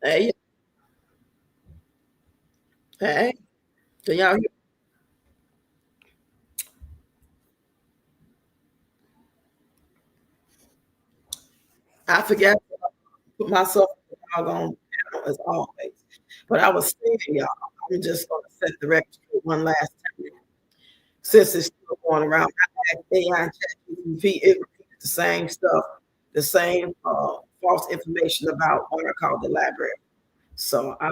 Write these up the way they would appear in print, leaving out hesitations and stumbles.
Hey, hey, can y'all hear? I forgot to put myself on the doggone panel as always. But I was saying, y'all, I'm just going to set the record straight one last time. Since it's still going around, I asked AI and ChatGPT, it repeated the same stuff, the same false information about what I call the library. So I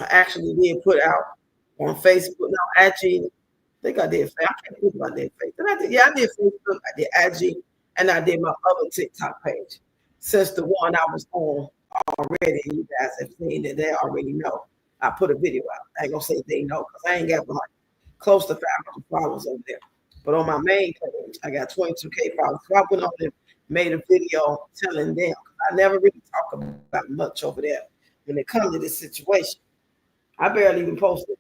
actually did put out on Facebook. No, actually, I think I did. I can't believe I did Facebook. I did, yeah, I did Facebook. I did IG, and I did my other TikTok page. Since the one I was on already, you guys have seen it. They already know. I put a video out. I ain't gonna say they know because I ain't got like close to 500 followers over there. But on my main page, I got 22K followers. So I went on and made a video telling them. I never really talk about much over there when it comes to this situation. I barely even posted.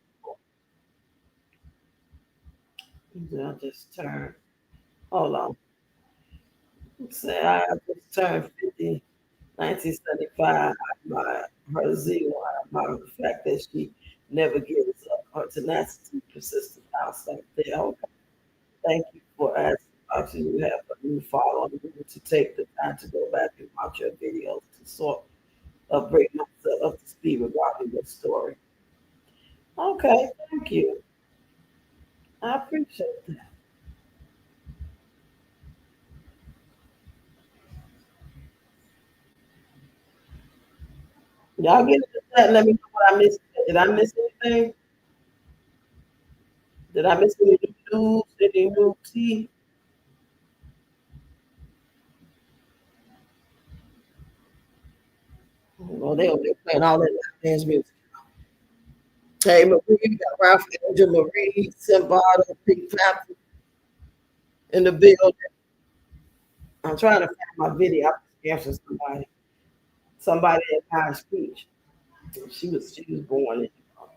I just turned. Hold on. Say I just turned 50, 1975. My her zeal, my the fact that she never gives up, her tenacity, persistence. I'll start there. Okay. Thank you for asking. Actually, you have a new follow to take the time to go back and watch your videos to sort of bring myself up to speed regarding your story. Okay, thank you. I appreciate that. Y'all get into that. Let me know what I missed. Did I miss anything? Did I miss any new news? Any new tea? Well, they're playing all that dance music. Hey, Marie, you got Ralph Angel, Marie, Simbada, Pink Panther in the building. I'm trying to find my video. I was answering somebody at my speech. She was born.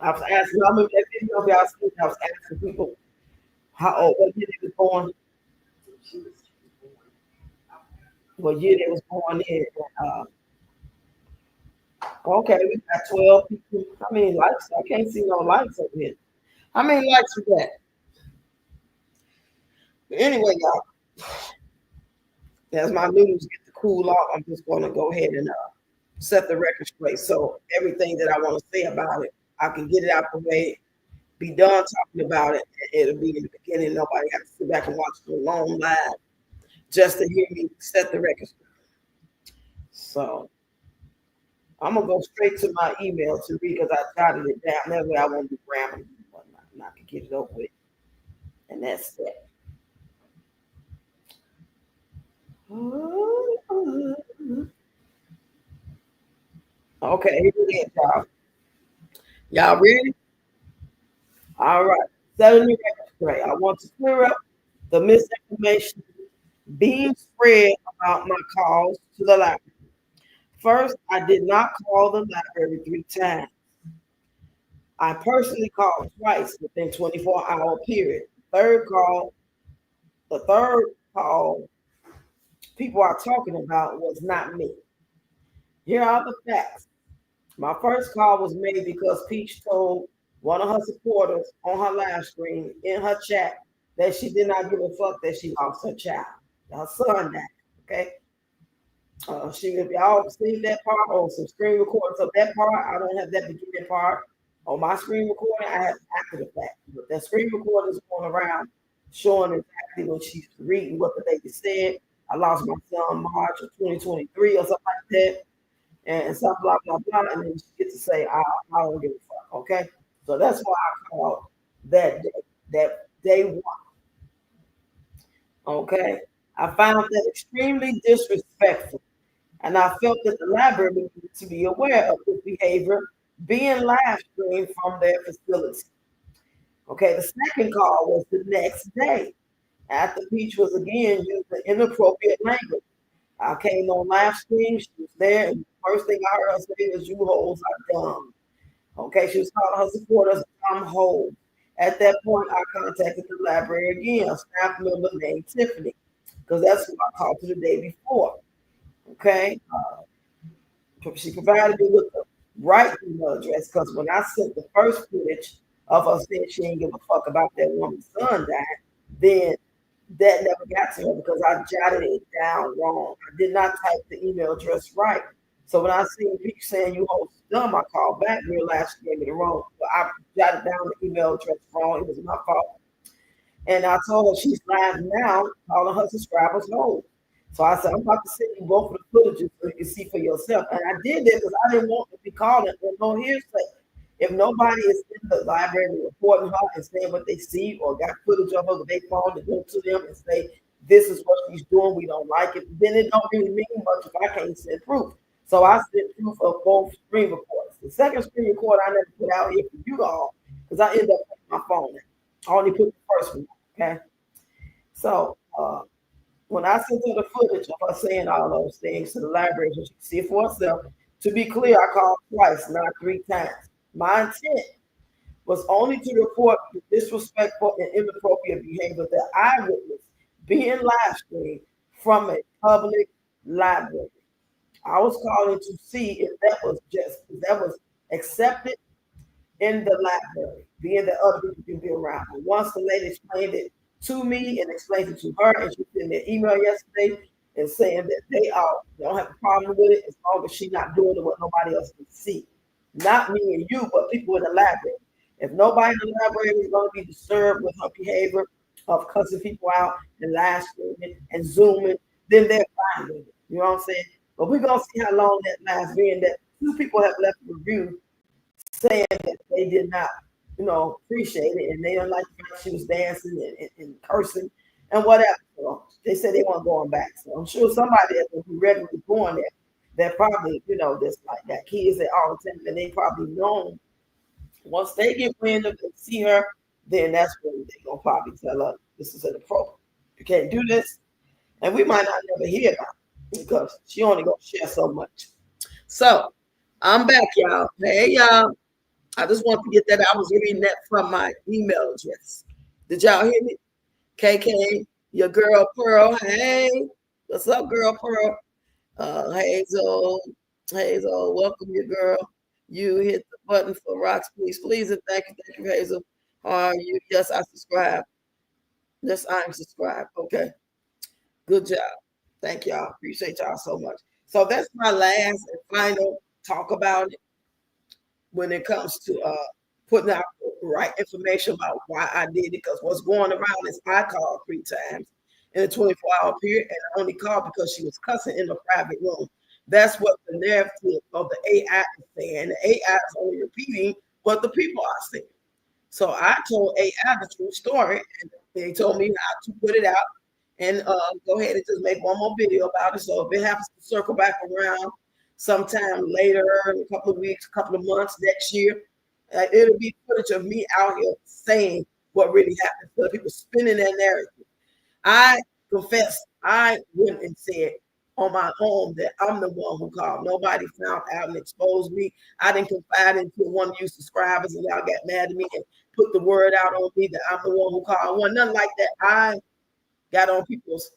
I was asking, I remember that video of y'all seen, I was asking people how old, what year they was born. She was born. What year they was born in. Okay, we got 12 people. How many likes? I can't see no likes over here. How many likes we got? But anyway, y'all, as my news get to cool off, I'm just going to go ahead and set the record straight. So everything that I want to say about it, I can get it out the way, be done talking about it. And it'll be in the beginning. Nobody has to sit back and watch the long live just to hear me set the record straight. So I'm gonna go straight to my email to read because I jotted it down. That way I won't be rambling and whatnot, and I can get it over with. And that's that. Okay, here it is, y'all. Y'all ready? All right. Setting the record straight. I want to clear up the misinformation being spread about my calls to the library. First, I did not call the library 3 times. I personally called twice within 24-hour period. Third call, the third call people are talking about was not me. Here are the facts. My first call was made because Peach told one of her supporters on her live stream in her chat that she did not give a fuck that she lost her child. Her son died. Okay. She if y'all seen that part or some screen recordings of that part, I don't have that beginning part. On my screen recording, I have after the fact. But that screen recording is going around showing exactly when she's reading what the lady said. I lost my son March of 2023 or something like that and some blah blah blah, and then she gets to say, I don't give a fuck. Okay, so that's why I called that day one. Okay, I found that extremely disrespectful, and I felt that the library needed to be aware of this behavior being live streamed from their facility. Okay, the second call was the next day after Peach was again using inappropriate language. I came on live stream. She was there. And the first thing I heard her say was, "You hoes are dumb." Okay, she was calling her supporters dumb hoes. At that point, I contacted the library again, a staff member named Tiffany, because that's who I called to the day before. Okay, she provided me with the right email address, because when I sent the first footage of her saying she ain't give a fuck about that woman's son died, then that never got to her because I jotted it down wrong. I did not type the email address right. So when I seen people saying you host dumb, I called back, realized she gave me the wrong. But I jotted down the email address wrong. It was my fault. And I told her she's live now, calling her subscribers home. So I said, I'm about to send you both of the footages so you can see for yourself. And I did that because I didn't want to be calling and no hearsay. If nobody is in the library reporting her and saying what they see or got footage of her with their phone to go to them and say, this is what she's doing, we don't like it, then it don't really mean much if I can't send proof. So I sent proof of both screen recordings. The second screen record I never put out here for you all because I ended up putting my phone in. I only put the first one. Okay. So when I sent her the footage of her saying all those things to the library, so she can see it for herself, to be clear, I called twice, not three times. My intent was only to report the disrespectful and inappropriate behavior that I witnessed being live streamed from a public library. I was calling to see if that was accepted in the library, being that other people can be around. And once the lady explained it to me and explained it to her, and she sent me an email yesterday and saying that they don't have a problem with it as long as she's not doing it what nobody else can see. Not me and you, but people in the library. If nobody in the library is going to be disturbed with her behavior of cussing people out and live streaming and zooming, then they're fine with it. You know what I'm saying? But we're going to see how long that lasts, being that two people have left a review saying that they did not, appreciate it, and they didn't like the fact she was dancing and cursing and whatever. So they said they weren't going back. So I'm sure somebody that will be regularly going there, that probably, that's like that kids that all the time, and they probably know once they get wind of and see her, then that's when they're gonna probably tell her this is inappropriate. You can't do this, and we might not never hear about it because she only gonna share so much. So I'm back, y'all. Hey, y'all. I just want to get that. I was reading that from my email address. Did y'all hear me? KK, your girl Pearl. Hey, what's up, girl Pearl? Hazel, Hazel, welcome your girl. You hit the button for rocks, please, please, and thank you, Hazel. How are you? Yes, I subscribe. Yes, I'm subscribed. Okay, good job. Thank y'all. Appreciate y'all so much. So that's my last and final talk about it when it comes to putting out the right information about why I did it. Because what's going around is I called three times in a 24-hour period, and I only called because she was cussing in the private room. That's what the narrative of the AI is saying. The AI is only repeating what the people are saying. So I told AI the true story, and they told me how to put it out and go ahead and just make one more video about it. So if it happens to circle back around sometime later, in a couple of weeks, a couple of months next year, it'll be footage of me out here saying what really happened. So people spinning that narrative. I confess, I went and said on my own that I'm the one who called. Nobody found out and exposed me. I didn't confide into one of you subscribers and y'all got mad at me and put the word out on me that I'm the one who called. One, nothing like that. I got on people's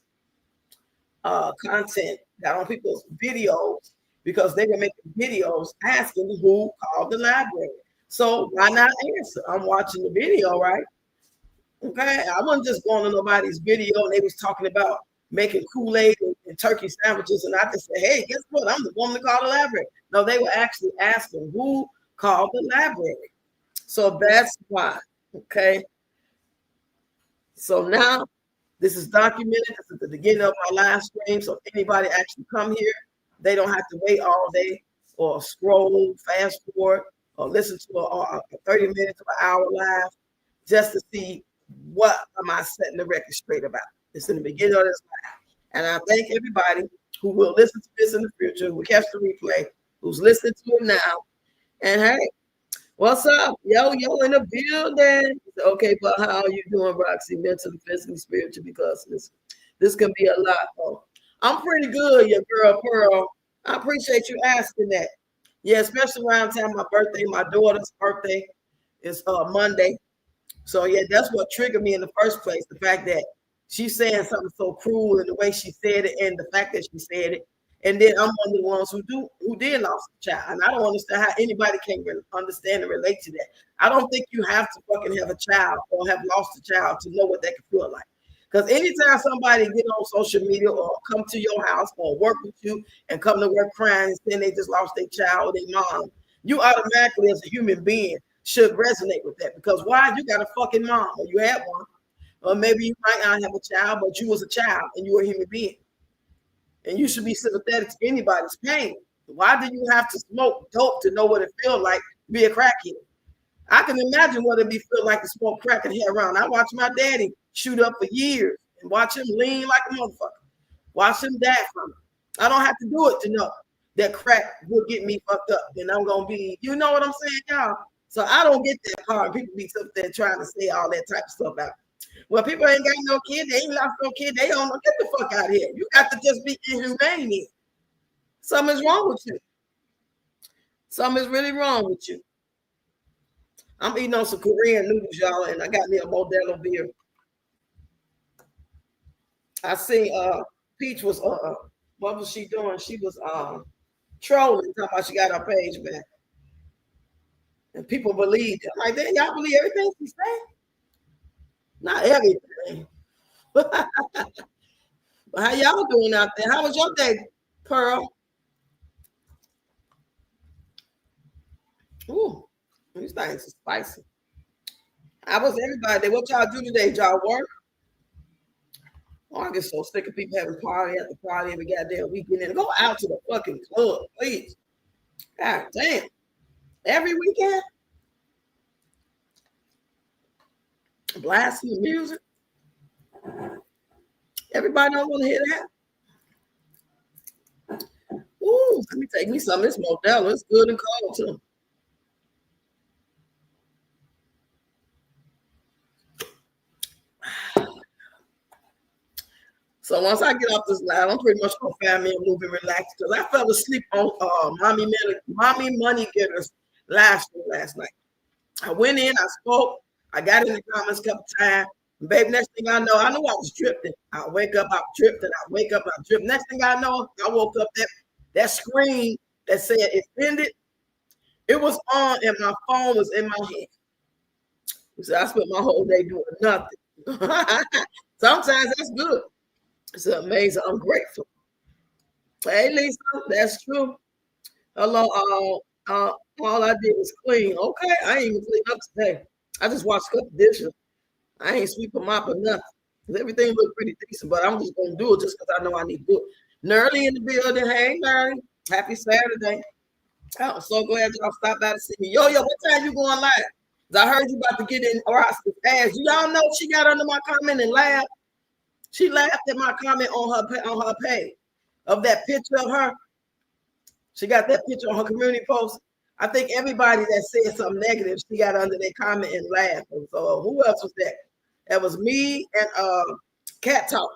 content, got on people's videos because they were making videos asking who called the library. So why not answer? I'm watching the video, right? Okay, I wasn't just going to nobody's video and they was talking about making Kool-Aid and turkey sandwiches, and I just said, hey, guess what? I'm the woman that called the library. No, they were actually asking who called the library. So that's why. Okay. So now this is documented. This is the beginning of my live stream. So if anybody actually come here, they don't have to wait all day or scroll, fast forward, or listen to a 30 minutes or an hour live just to see what am I setting the record straight about. It's in the beginning of this live. And I thank everybody who will listen to this in the future, who will catch the replay, who's listening to it now. And hey, what's up? Yo in the building. Okay, but how are you doing, Roxy? Mentally, physically, spiritually? Because this can be a lot. Oh, I'm pretty good, your girl Pearl. I appreciate you asking that. Yeah, especially around time my birthday, my daughter's birthday is Monday. So yeah, that's what triggered me in the first place. The fact that she's saying something so cruel and the way she said it, and the fact that she said it, And then I'm one of the ones who did lost a child. And I don't understand how anybody can understand and relate to that. I don't think you have to fucking have a child or have lost a child to know what that can feel like. Because anytime somebody get on social media or come to your house or work with you and come to work crying and saying they just lost their child or their mom, you automatically as a human being should resonate with that. Because why? You got a fucking mom or you had one. Or maybe you might not have a child, but you was a child and you were a human being. And you should be sympathetic to anybody's pain. Why do you have to smoke dope to know what it feels like to be a crackhead? I can imagine what it be feel like to smoke crack and head around. I watched my daddy shoot up for years and watch him lean like a motherfucker. Watch him die from it. I don't have to do it to know that crack will get me fucked up. And I'm gonna be, you know what I'm saying, y'all? So I don't get that part. People be up there trying to say all that type of stuff out. Well, people ain't got no kid. They ain't lost no kid. They don't know. Get the fuck out of here. You got to just be inhumane here. Something's wrong with you. Something is really wrong with you. I'm eating on some Korean noodles, y'all, and I got me a Modelo beer. I see Peach was what was she doing? She was trolling, talking about she got her page back. And people believed it. I'm like, damn, y'all believe everything she said? Not everything. But how y'all doing out there? How was your day, Pearl? Ooh, these things are spicy. How was everybody? What y'all do today? Y'all work? Oh, I get so sick of people having party after party every goddamn weekend. And go out to the fucking club, please. God damn. Every weekend? Blasting the music? Everybody don't want to hear that. Ooh, let me take me some of this Modelo. It's good and cold too. So once I get off this live, I'm pretty much gonna find me a movie and relax because I fell asleep on Mommy Money Getters live stream last night. I went in, I spoke, I got in the comments a couple times. Baby, next thing I know, I knew I was drifting. I wake up, I'm drifting. I wake up, I'm drifting. Next thing I know, I woke up, that screen that said it ended, it was on and my phone was in my hand. So I spent my whole day doing nothing. Sometimes that's good. It's amazing. I'm grateful. Hey, Lisa, that's true. Hello, all I did was clean. Okay, I ain't even clean up today. I just washed a couple dishes. I ain't sweep them up or nothing. Everything looked pretty decent, but I'm just gonna do it just because I know I need to do it. Nerly in the building. Hey, Nerly. Happy Saturday. I'm so glad y'all stopped by to see me. Yo, what time you going live? I heard you about to get in Roscoe's ass. Y'all know she got under my comment and laughed. She laughed at my comment on her page of that picture of her. She got that picture on her community post. I think everybody that said something negative, she got under their comment and laughed. And so who else was that? That was me and Cat Talk.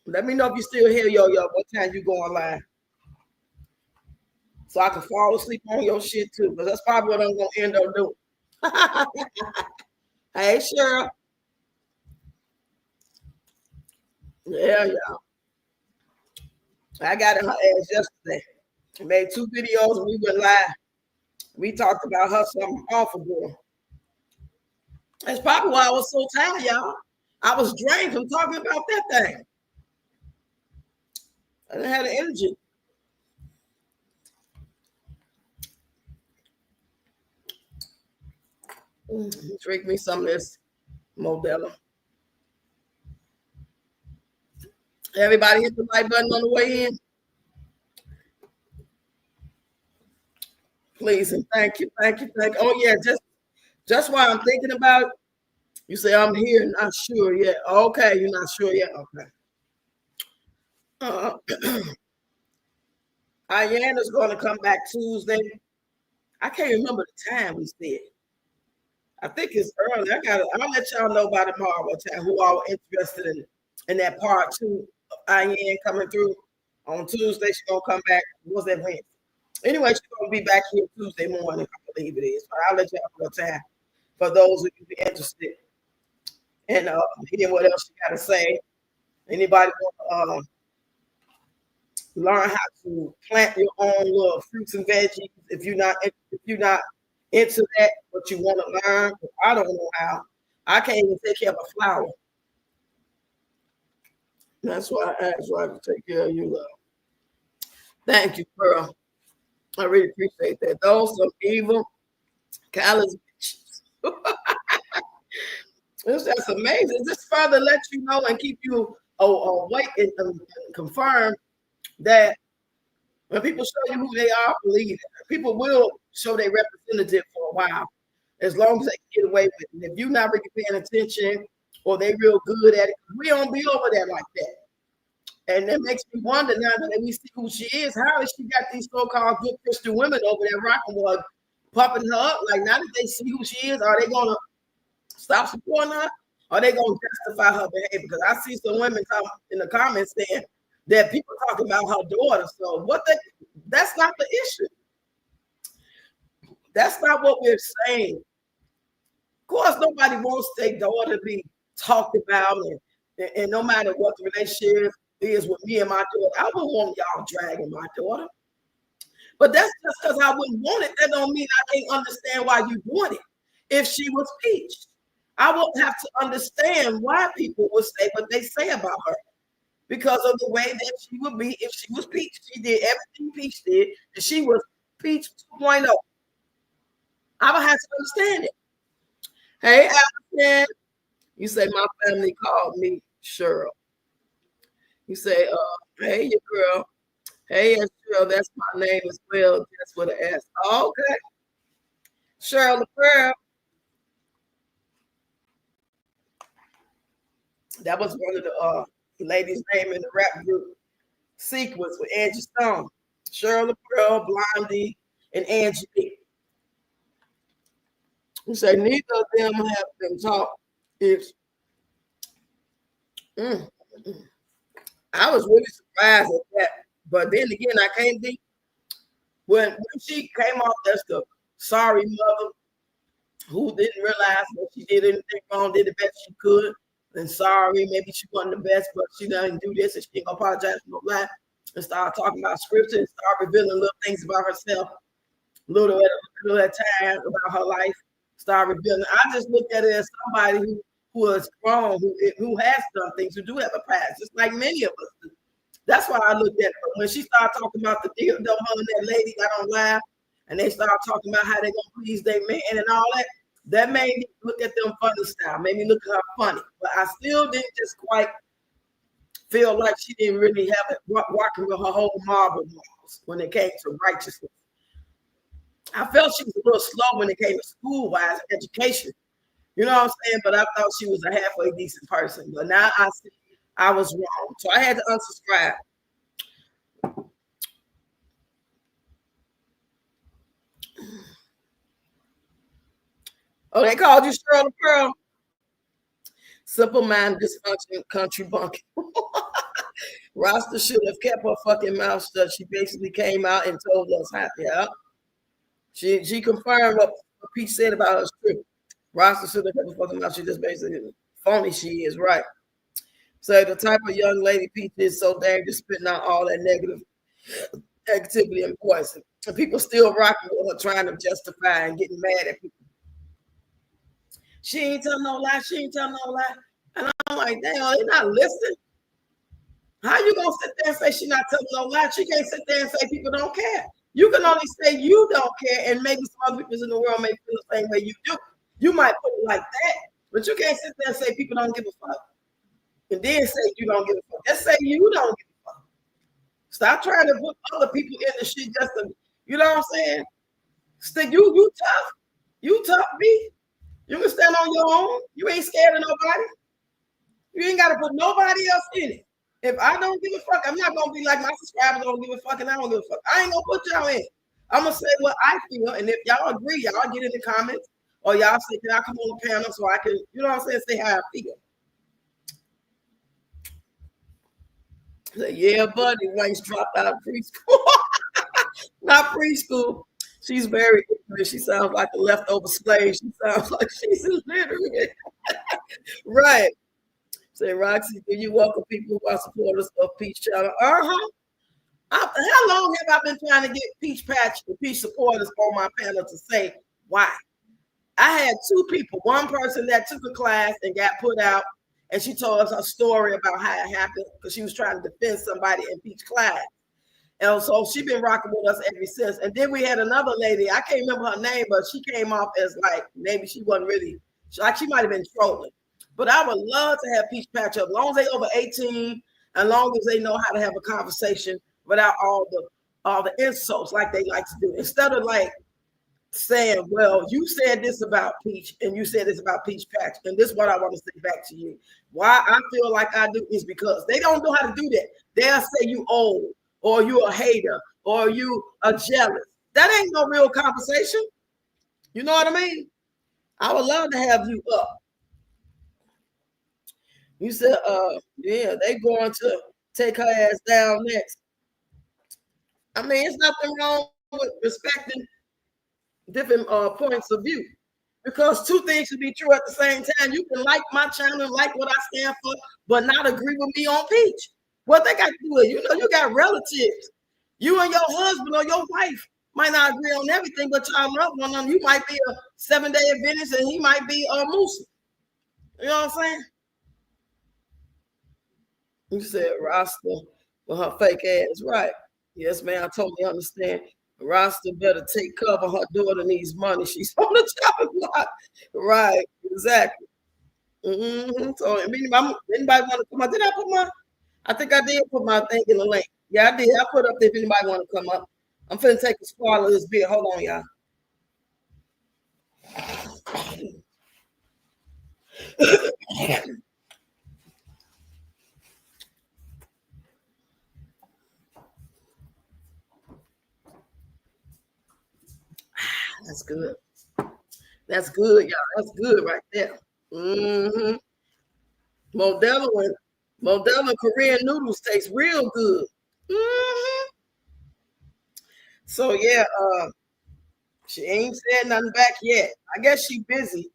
Let me know if you still here, yo. What time you going live? So I can fall asleep on your shit too, because that's probably what I'm gonna end up doing. Hey, Cheryl. Yeah. I got in her ass yesterday. We made 2 videos and we went live. We talked about her something awful doing. That's probably why I was so tired, y'all. I was drained from talking about that thing. I didn't have the energy. Drink me some of this Modelo. Everybody hit the like button on the way in. Please and thank you. Oh yeah, just while I'm thinking about it, you say I'm here, not sure yet. Okay, you're not sure yet. Okay. Ayana's going to come back Tuesday. I can't remember the time we said. I think it's early. I'll let y'all know by tomorrow what time who all interested in that part 2 of Ayana coming through on Tuesday. She's gonna come back. What's that Wednesday? Anyway, she's gonna be back here Tuesday morning, I believe it is. But I'll let y'all know time for those who be interested and hear what else you gotta say. Anybody want Learn how to plant your own little fruits and veggies. If you're not into that, but you want to learn, I don't know how. I can't even take care of a flower. That's why I asked why to take care of you, love. Thank you, girl. I really appreciate that. Those some evil, callous bitches. It's just amazing. Just further let you know and keep you awake and confirm that when people show you who they are, believe it. People will show their representative for a while, as long as they can get away with it. And if you're not really paying attention or they real good at it, we don't be over there like that. And that makes me wonder now that we see who she is, how has she got these so-called good Christian women over there rocking with her, pumping her up? Like now that they see who she is, are they gonna stop supporting her? Are they gonna justify her behavior? Because I see some women talking in the comments saying that people talking about her daughter. So that's not the issue. That's not what we're saying. Of course, nobody wants their daughter to be talked about, and no matter what the relationship is with me and my daughter, I wouldn't want y'all dragging my daughter. But that's just because I wouldn't want it. That don't mean I can't understand why you doing it. If she was Peach, I would have to understand why people would say what they say about her because of the way that she would be if she was Peach. She did everything Peach did, and she was Peach 2.0. I would have to understand it. Hey, Allison, you say my family called me Cheryl. You say, hey, your girl. Hey, Cheryl, that's my name as well. That's what I asked. Okay. Cheryl the girl. That was one of the ladies' name in the rap group sequence with Angie Stone. Cheryl the girl, Blondie, and Angie B. You say neither of them have been taught. It's mm, I was really surprised at that. But then again, I can't be when she came off as the sorry mother who didn't realize that she did anything wrong, did the best she could, and sorry, maybe she wasn't the best, but she doesn't do this and she ain't gonna apologize for no lie, and start talking about scripture and start revealing little things about herself, little at a time about her life, start revealing. I just looked at it as somebody who is grown, who has done things, who do have a past, just like many of us do. That's why I looked at her. When she started talking about the deal, her and that lady got on live, and they started talking about how they're gonna please their man and all that. That made me look at them funny style, made me look at her funny. But I still didn't just quite feel like she didn't really have it walking with her whole marble walls when it came to righteousness. I felt she was a little slow when it came to school-wise education. You know what I'm saying? But I thought she was a halfway decent person. But now I see I was wrong. So I had to unsubscribe. Oh, they called you Cheryl the Pearl? Simple mind dysfunction country bumpkin. Rasta should have kept her fucking mouth shut. She basically came out and told us how. Yeah. She confirmed what Pete said about her script. Rasta should have kept her fucking mouth. She just basically phony she is, right. So the type of young lady Pete is so dangerous, spitting out all that negative activity and poison. And people still rocking with her, trying to justify and getting mad at people. She ain't telling no lie. She ain't telling no lie. And I'm like, damn, they not listening. How you gonna sit there and say she not telling no lie? She can't sit there and say people don't care. You can only say you don't care, and maybe some other people in the world may feel the same way you do. You might put it like that, but you can't sit there and say people don't give a fuck, and then say you don't give a fuck. Just say you don't give a fuck. Stop trying to put other people in the shit just to, you know what I'm saying? Stick you tough. You tough, B. You can stand on your own. You ain't scared of nobody. You ain't got to put nobody else in it. If I don't give a fuck, I'm not gonna be like my subscribers don't give a fuck and I don't give a fuck. I ain't gonna put y'all in. I'm gonna say what I feel, and if y'all agree, y'all get in the comments, or y'all say, "Can I come on the panel so I can," you know what I'm saying, say how I feel. Say, yeah, buddy, Wayne's dropped out of preschool. Not preschool. She's very ignorant. She sounds like a leftover slave. She sounds like she's illiterate. Right. Say, Roxy, do you welcome people who are supporters of Peach Channel? Uh-huh. How long have I been trying to get Peach Patch and Peach supporters on my panel to say why? I had two people, one person that took a class and got put out, and she told us a story about how it happened because she was trying to defend somebody in Peach class. And so she been rocking with us ever since. And then we had another lady, I can't remember her name, but she came off as like maybe she wasn't really, like she might have been trolling. But I would love to have Peach Patch up, as long as they over 18, as long as they know how to have a conversation without all the insults like they like to do. Instead of like saying, well, you said this about Peach and you said this about Peach Patch, and this is what I want to say back to you. Why I feel like I do is because they don't know how to do that. They'll say you old, or you a hater, or you are jealous. That ain't no real conversation. You know what I mean? I would love to have you up. You said, yeah, they going to take her ass down next. I mean, it's nothing wrong with respecting different points of view, because two things should be true at the same time. You can like my channel, like what I stand for, but not agree with me on Peach. What they got to do is, you know, you got relatives. You and your husband or your wife might not agree on everything, but y'all love one of them. You might be a 7-day Adventist and he might be a Muslim. You know what I'm saying? You said Rasta with her fake ass, right? Yes, man, I totally understand. Rasta better take cover. Her daughter needs money. She's on the chopping block. Right, exactly. So, anybody want to come up? Did I put my? I think I did put my thing in the link. Yeah, I did. I put up there if anybody want to come up. I'm finna take a swallow of this beer. Hold on, y'all. That's good. That's good, y'all. That's good right there. Mm-hmm. Modelo Korean noodles taste real good. Mm-hmm. So yeah, she ain't said nothing back yet. I guess she busy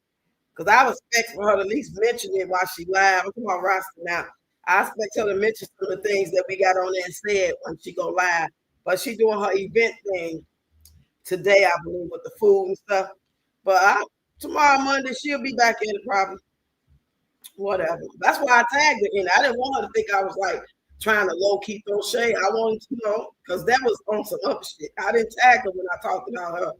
because I was expecting for her to at least mention it while she live. I'm talking about Rasta now. I expect her to mention some of the things that we got on there and said when she go live. But she doing her event thing today, I believe, with the food and stuff. But tomorrow Monday she'll be back in it probably. Whatever. That's why I tagged her in. I didn't want her to think I was like trying to low key throw shade. I wanted to know because that was on some other shit. I didn't tag her when I talked about her.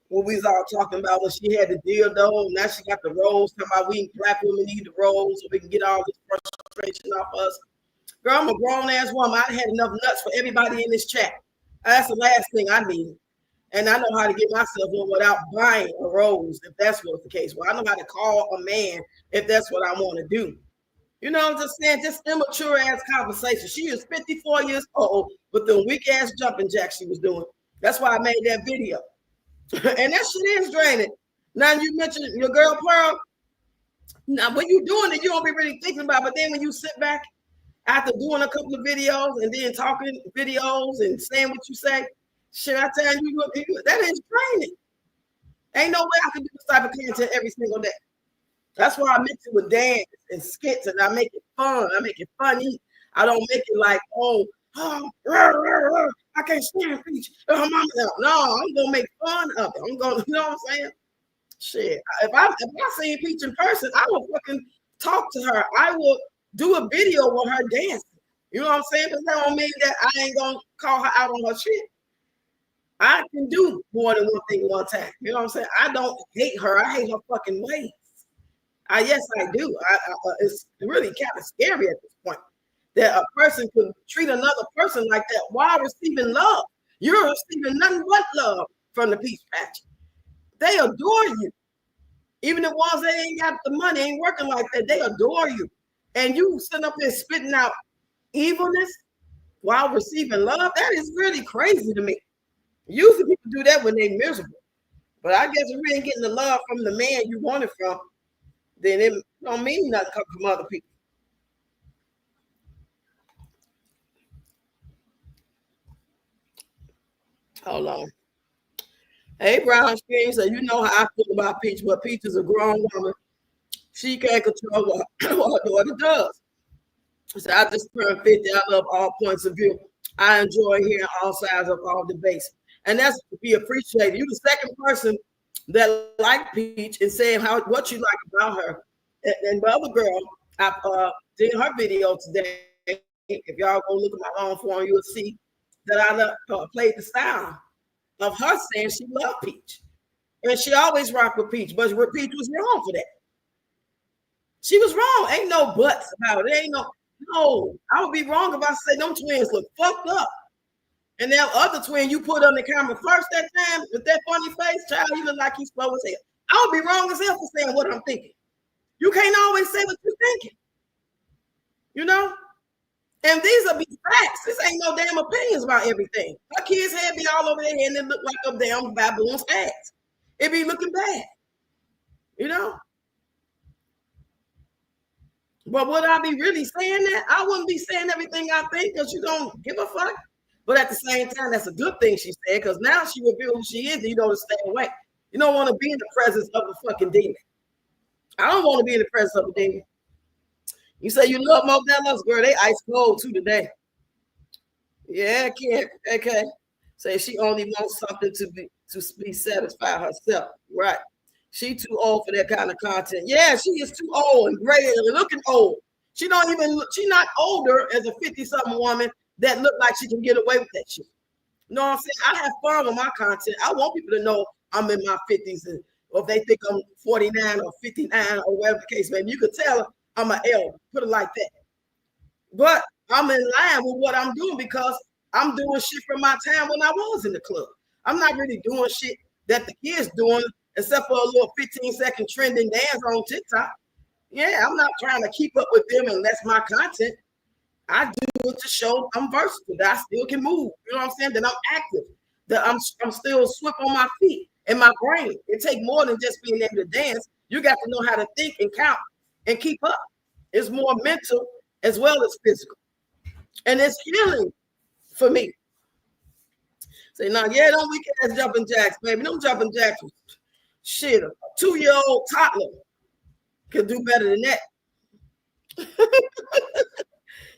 What we was all talking about when she had the dildo. Now she got the rolls. Talking about we black women need the rolls so we can get all this frustration off us. Girl, I'm a grown ass woman. I had enough nuts for everybody in this chat. That's the last thing I need. And I know how to get myself in without buying a rose, if that's what's the case. Well, I know how to call a man if that's what I want to do. You know what I'm just saying? Just immature ass conversation. She is 54 years old with the weak ass jumping jack she was doing. That's why I made that video. And that shit is draining. Now you mentioned your girl Pearl. Now when you doing it, you don't be really thinking about it. But then when you sit back after doing a couple of videos and then talking videos and saying what you say, shit, I tell you, that is draining. Ain't no way I can do this type of content every single day. That's why I mix it with dance and skits, and I make it fun. I make it funny. I don't make it like, I can't stand Peach. No, I'm gonna make fun of it. I'm gonna, you know what I'm saying? Shit. If I seen Peach in person, I will fucking talk to her. I will do a video with her dancing. You know what I'm saying? But that don't mean that I ain't gonna call her out on her shit. I can do more than one thing one time. You know what I'm saying? I don't hate her. I hate her fucking ways. Yes, I do. It's really kind of scary at this point that a person could treat another person like that while receiving love. You're receiving nothing but love from the Peach Patch. They adore you. Even the ones that ain't got the money, ain't working like that, they adore you. And you sitting up there spitting out evilness while receiving love, that is really crazy to me. Usually people do that when they're miserable. But I guess if you ain't getting the love from the man you want it from, then it don't mean nothing come from other people. Hold on. Hey, Brown Screen, so you know how I feel about Peach, but Peach is a grown woman. She can't control what her daughter does. So I just turned 50. I love all points of view. I enjoy hearing all sides of all debates, and that's to be appreciated. You the second person that like Peach and saying how what you like about her, and the other girl, I did her video today. If y'all go look at my long form, you will see that played the style of her saying she loved Peach, and she always rocked with Peach, but Peach was wrong for that. She was wrong. Ain't no buts about it. Ain't no. I would be wrong if I say them twins look fucked up. And that other twin you put on the camera first that time with that funny face, child, he look like he's slow as hell. I would be wrong as hell for saying what I'm thinking. You can't always say what you're thinking. You know? And these are be facts. This ain't no damn opinions about everything. Her kids' head be all over their head and it look like a damn baboon's ass. It be looking bad. You know? But would I be really saying that? I wouldn't be saying everything I think because you don't give a fuck. But at the same time, that's a good thing she said because now she revealed who she is and you don't stay away. You don't want to be in the presence of a fucking demon. I don't want to be in the presence of a demon. You say you love Modelo's, girl, they ice cold too today. Yeah, Kim. Okay. Say she only wants something to be satisfied herself. Right. She too old for that kind of content. Yeah, she is too old and gray and looking old. She don't even look, she not older as a 50-something woman that look like she can get away with that shit. You know what I'm saying? I have fun with my content. I want people to know I'm in my 50s, and or if they think I'm 49 or 59 or whatever the case may be, you could tell I'm an elder, put it like that. But I'm in line with what I'm doing because I'm doing shit from my time when I was in the club. I'm not really doing shit that the kids doing, except for a little 15-second trending dance on TikTok. Yeah, I'm not trying to keep up with them, and that's my content. I do it to show I'm versatile, that I still can move. You know what I'm saying? That I'm active, that I'm still swift on my feet and my brain. It takes more than just being able to dance. You got to know how to think and count and keep up. It's more mental as well as physical. And it's healing for me. Say, now, yeah, don't weak ass jumping jacks, baby. Them jumping jacks, shit, a 2-year-old toddler could do better than that.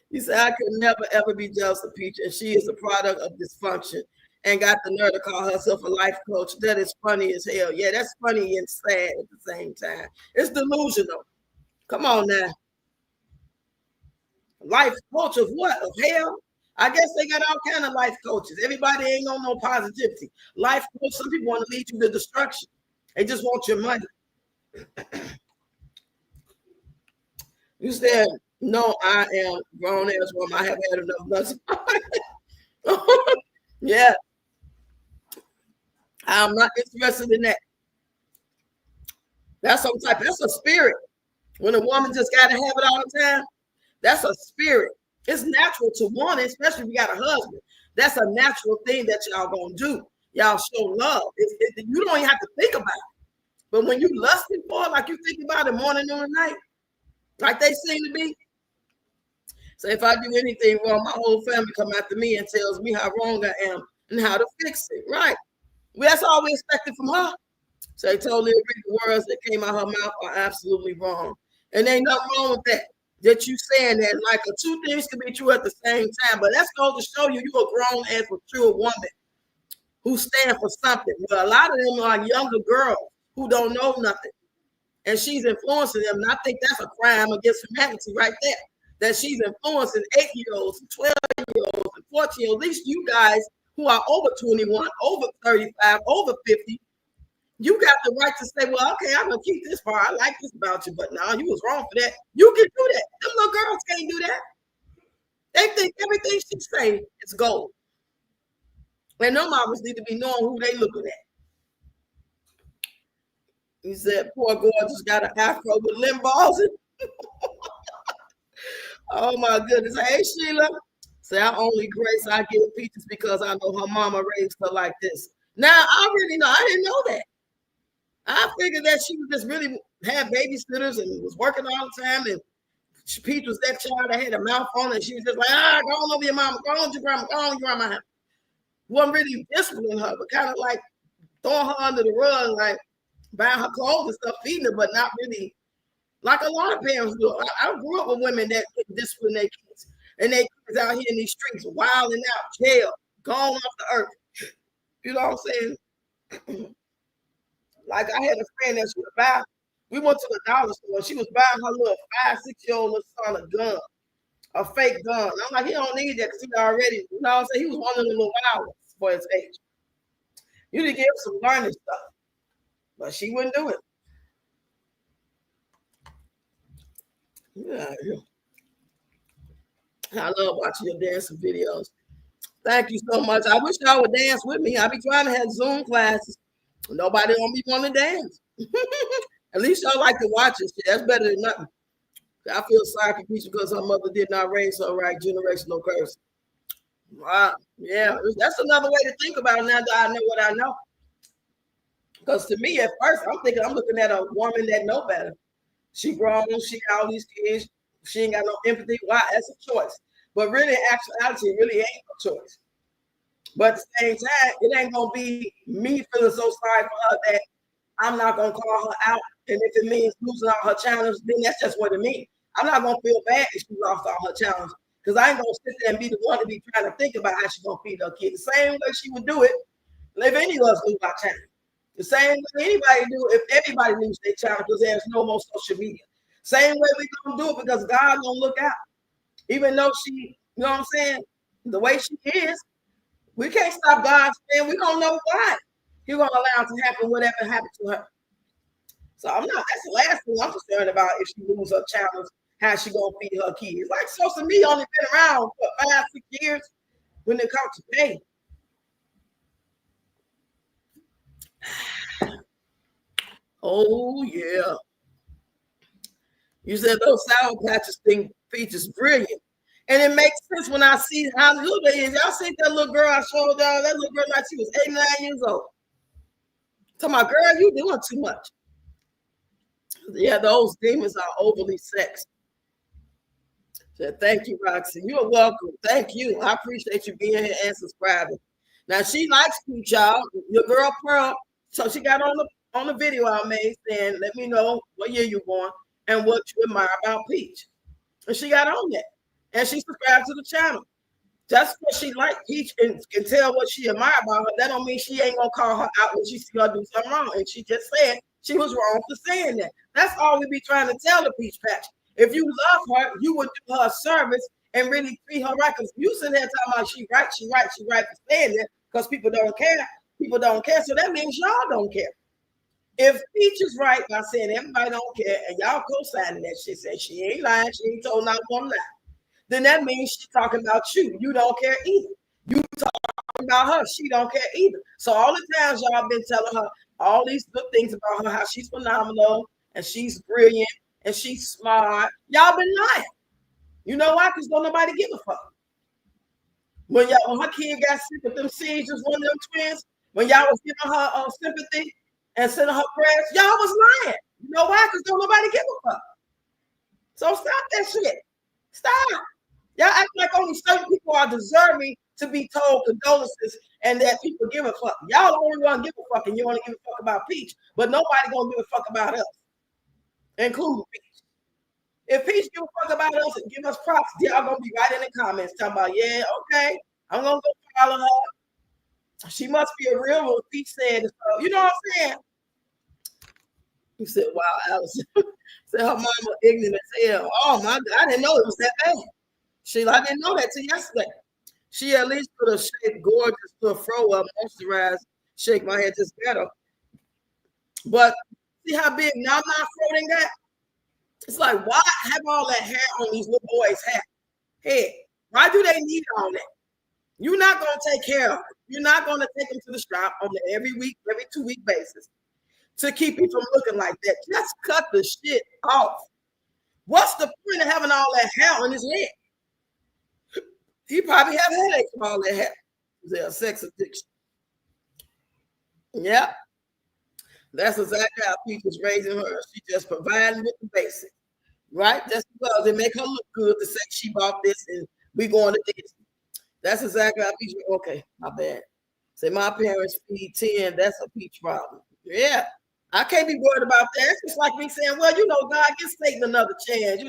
He said, I could never, ever be jealous of Peach, and she is a product of dysfunction and got the nerve to call herself a life coach. That is funny as hell. Yeah, that's funny and sad at the same time. It's delusional. Come on now. Life coach of what? Of hell? I guess they got all kind of life coaches. Everybody ain't on no positivity. Life coach, some people want to lead you to destruction. They just want your money. You said, no, I am grown as woman. I have had enough nuts. Yeah. I'm not interested in that. That's a spirit. When a woman just got to have it all the time, that's a spirit. It's natural to want it, especially if you got a husband. That's a natural thing that y'all gonna do. Y'all show love. You don't even have to think about it. But when you lusting for it, like you think about it morning, noon, and night, like they seem to be. So if I do anything wrong, my whole family come after me and tells me how wrong I am and how to fix it. Right. Well, that's all we expected from her. So they totally agree the words that came out her mouth are absolutely wrong. And ain't nothing wrong with that. That you saying that like two things can be true at the same time. But that's going to show you a grown ass mature woman who stand for something. But a lot of them are younger girls who don't know nothing. And she's influencing them. And I think that's a crime against humanity right there. That she's influencing 8-year-olds, 12-year-olds, and 14-year-olds. At least you guys who are over 21, over 35, over 50, you got the right to say, well, okay, I'm going to keep this part. I like this about you, but no, you was wrong for that. You can do that. Them little girls can't do that. They think everything she say is gold. And them mamas need to be knowing who they looking at. He said, poor gorgeous got an afro with limb balls. Oh my goodness. Hey, Sheila. Say, I only grace I give Peaches because I know her mama raised her like this. Now, I really know. I didn't know that. I figured that she was just really had babysitters and was working all the time. And Peach was that child that had a mouth on it. And she was just like, go on over your mama. Go on your grandma. Go on your grandma. Wasn't really disciplining her, but kind of like throwing her under the rug, like buying her clothes and stuff, feeding her, but not really like a lot of parents do. I grew up with women that discipline their kids. and they kids out here in these streets, wilding out, jail, gone off the earth. You know what I'm saying? Like I had a friend that she was buying. We went to the dollar store. She was buying her little 5, 6-year-old little son a gun, a fake gun. I'm like, he don't need that because he already, you know what I'm saying? He was one of the little wild ones for his age. You need to give him some learning stuff. But she wouldn't do it. Yeah. I love watching your dancing videos. Thank you so much. I wish y'all would dance with me. I be trying to have Zoom classes. Nobody don't be want to dance. At least y'all like to watch it. That's better than nothing. I feel sorry for Peach because her mother did not raise her right. Generational curse. Wow. Yeah, that's another way to think about it now that I know what I know. Because to me, at first, I'm looking at a woman that know better. She grown, she got all these kids, she ain't got no empathy. Why? That's a choice. But really, in actuality, it really ain't no choice. But at the same time, it ain't gonna be me feeling so sorry for her that I'm not gonna call her out. And if it means losing all her challenge, then that's just what it means. I'm not gonna feel bad if she lost all her challenge. Because I ain't gonna sit there and be the one to be trying to think about how she's gonna feed her kid. The same way she would do it if any of us lose our challenge. The same way anybody do if everybody loses their challenge because there's no more social media. Same way we gonna do it because God gonna look out. Even though she, you know what I'm saying, the way she is, we can't stop God's plan. We don't know why. He's gonna allow it to happen, whatever happened to her. So I'm not, that's the last thing I'm concerned about if she loses her challenge, how she gonna feed her kids. Like social media only been around for 5, 6 years when it comes to pay. Oh yeah. You said those Sour Patches thing features brilliant. And it makes sense when I see how little they is. Y'all see that little girl I showed y'all? That little girl like she was 8, 9 years old. Tell my girl, you doing too much. Yeah, those demons are overly sexy. Said, thank you, Roxy. You're welcome. Thank you. I appreciate you being here and subscribing. Now she likes Peach, y'all. Your girl Pearl. So she got on the video I made saying, let me know what year you're born and what you admire about Peach. And she got on that. And she subscribed to the channel. Just because she like Peach and can tell what she admire about her, that don't mean she ain't gonna call her out when she see her do something wrong. And she just said she was wrong for saying that. That's all we be trying to tell the Peach Patch. If you love her, you would do her a service and really treat her right. Because you sit there talking about she right for saying that because people don't care. People don't care. So that means y'all don't care. If Peach is right by saying everybody don't care and y'all co-signing that shit, saying she ain't lying, she ain't told not one lie, then that means she's talking about you. You don't care either. You talking about her, she don't care either. So all the times y'all been telling her all these good things about her, how she's phenomenal and she's brilliant and she's smart, y'all been lying. You know why? Because don't nobody give a fuck. When her kid got sick with them seizures, one of them twins, when y'all was giving her sympathy and sending her prayers, y'all was lying. You know why? Because don't nobody give a fuck. So stop that shit. Stop. Y'all act like only certain people are deserving to be told condolences and that people give a fuck. Y'all only want to give a fuck and you want to give a fuck about Peach, but nobody gonna give a fuck about us, including Peach. If Peach give a fuck about us and give us props, y'all gonna be right in the comments talking about, yeah, okay, I'm gonna go follow her. She must be a real one. Peach said, so, you know what I'm saying? He said, wow, Allison. Said her mama ignorant as hell. Oh my God, I didn't know it was that bad. Sheila, I didn't know that till yesterday. She at least put a shake gorgeous to a fro up, moisturized, shake my head just better. But see how big now my fro done got? It's like, why have all that hair on these little boys' head? Why do they need all that? You're not going to take care of it. You're not going to take them to the shop on the every 2-week basis to keep you from looking like that. Just cut the shit off. What's the point of having all that hair on his head? He probably have headaches from all that hair. There's a sex addiction. Yep. That's exactly how Peach was raising her. She just providing with the basics. Right? Just because it make her look good to say she bought this and we going to this. That's exactly how Peach. Okay, my bad. Say my parents feed 10. That's a Peach problem. Yeah. I can't be worried about that. It's just like me saying, well, God, give Satan another chance.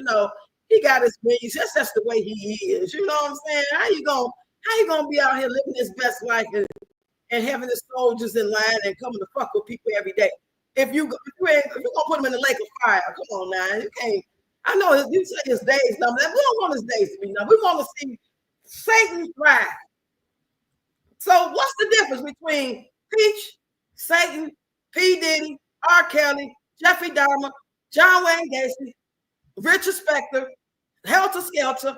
He got his wings. That's the way he is. You know what I'm saying? How you gonna be out here living his best life and having the soldiers in line and coming to fuck with people every day? If you gonna put him in the lake of fire, come on now. You can't. I know you say his days numbered. We don't want his days to be numbered. We want to see Satan thrive. So what's the difference between Peach, Satan, P. Diddy, R. Kelly, Jeffrey Dahmer, John Wayne Gacy, Richard Spector, Helter Skelter?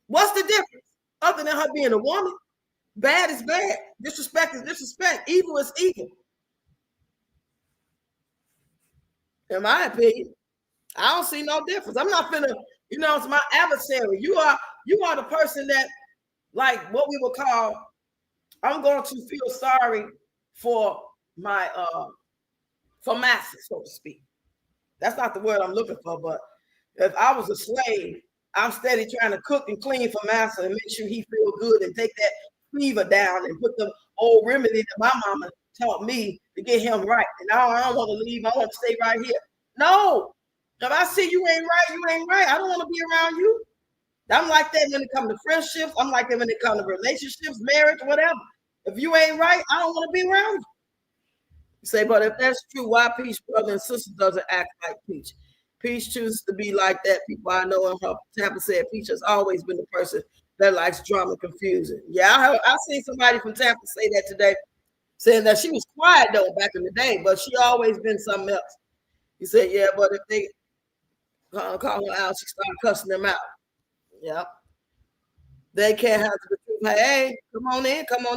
What's the difference? Other than her being a woman, bad is bad, disrespect is disrespect, evil is evil. In my opinion, I don't see no difference. I'm not finna, it's my adversary. You are the person that, like what we would call, I'm going to feel sorry for my for masses, so to speak. That's not the word I'm looking for, but if I was a slave, I'm steady trying to cook and clean for master and make sure he feel good and take that fever down and put the old remedy that my mama taught me to get him right. And I don't want to leave. I want to stay right here. No. If I see you ain't right, you ain't right. I don't want to be around you. I'm like that when it comes to friendships. I'm like that when it comes to relationships, marriage, whatever. If you ain't right, I don't want to be around you. You say, but if that's true, why Peach brother and sister doesn't act like Peach? Peach chooses to be like that. People I know in her Tampa said Peach has always been the person that likes drama and confusion. Yeah, I seen somebody from Tampa say that today, saying that she was quiet though back in the day, but she always been something else. He said, yeah, but if they call her out, she started cussing them out. Yeah. They can't have the truth. Hey, come on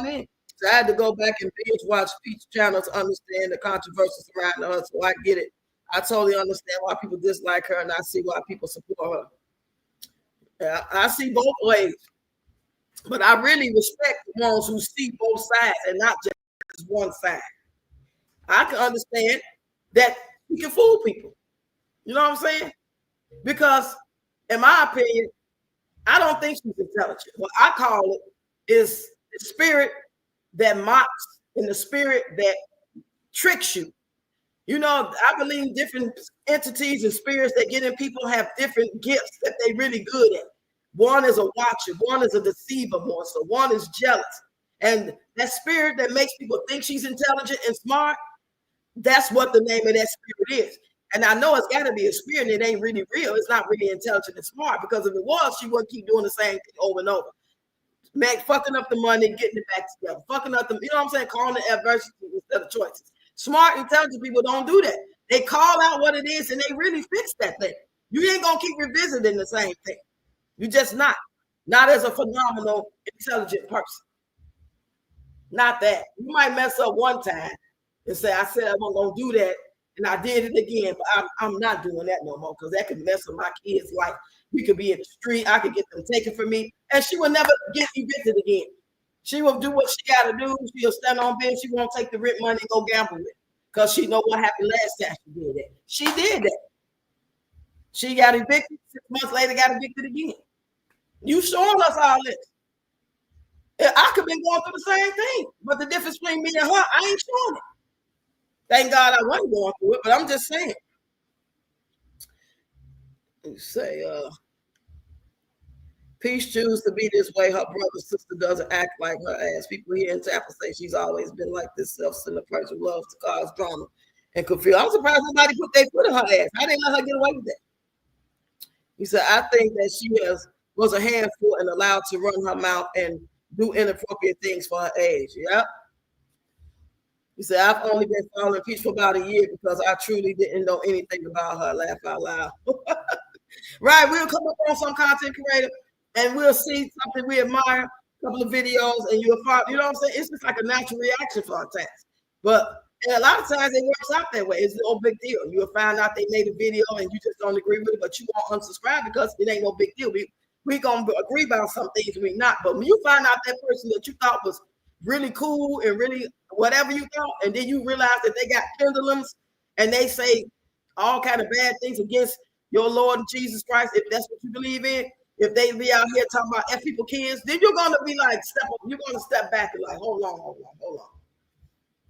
in. So I had to go back and binge watch Peach channel to understand the controversies around her. So I get it. I totally understand why people dislike her, and I see why people support her. Yeah, I see both ways. But I really respect the ones who see both sides and not just one side. I can understand that we can fool people. You know what I'm saying? Because, in my opinion, I don't think she's intelligent. What I call it is the spirit that mocks and the spirit that tricks you. I believe different entities and spirits that get in people have different gifts that they really good at. One is a watcher, one is a deceiver more so, one is jealous. And that spirit that makes people think she's intelligent and smart, that's what the name of that spirit is. And I know it's got to be a spirit that ain't really real. It's not really intelligent and smart, because if it was, she wouldn't keep doing the same thing over and over. Fucking up the money, getting it back together. Fucking up the, you know what I'm saying? Calling it adversity instead of choices. Smart, intelligent people don't do that. They call out what it is and they really fix that thing. You ain't going to keep revisiting the same thing. You just not. Not as a phenomenal, intelligent person. Not that. You might mess up one time and say, I said I wasn't going to do that, and I did it again, but I'm not doing that no more, because that could mess with my kids' life. We could be in the street. I could get them taken from me, and she will never get evicted again. She will do what she got to do. She'll stand on bench. She won't take the rent money and go gamble with it, because she know what happened last time she did that. She did that. She got evicted. 6 months later, got evicted again. You showing us all this. I could be going through the same thing, but the difference between me and her, I ain't showing it. Thank God I wasn't going through it, but I'm just saying. You say, Peace chooses to be this way. Her brother, sister doesn't act like her ass. People here in Tampa say she's always been like this self-centered person who loves to cause drama and confusion. I'm surprised nobody put their foot in her ass. How they let her get away with that? He said, I think that she was a handful and allowed to run her mouth and do inappropriate things for her age. Yep. He said, I've only been following Peach for about a year because I truly didn't know anything about her. Laugh out loud. Right. We'll come up on some content creator and we'll see something we admire, a couple of videos, and you'll find, you know what I'm saying? It's just like a natural reaction for our task. But a lot of times it works out that way. It's no big deal. You'll find out they made a video and you just don't agree with it, but you won't unsubscribe because it ain't no big deal. We gonna agree about some things, we not. But when you find out that person that you thought was really cool and really whatever you thought, and then you realize that they got pendulums and they say all kind of bad things against your Lord Jesus Christ, if that's what you believe in, if they be out here talking about F people kids, then you're gonna be like, you're gonna step back and like, hold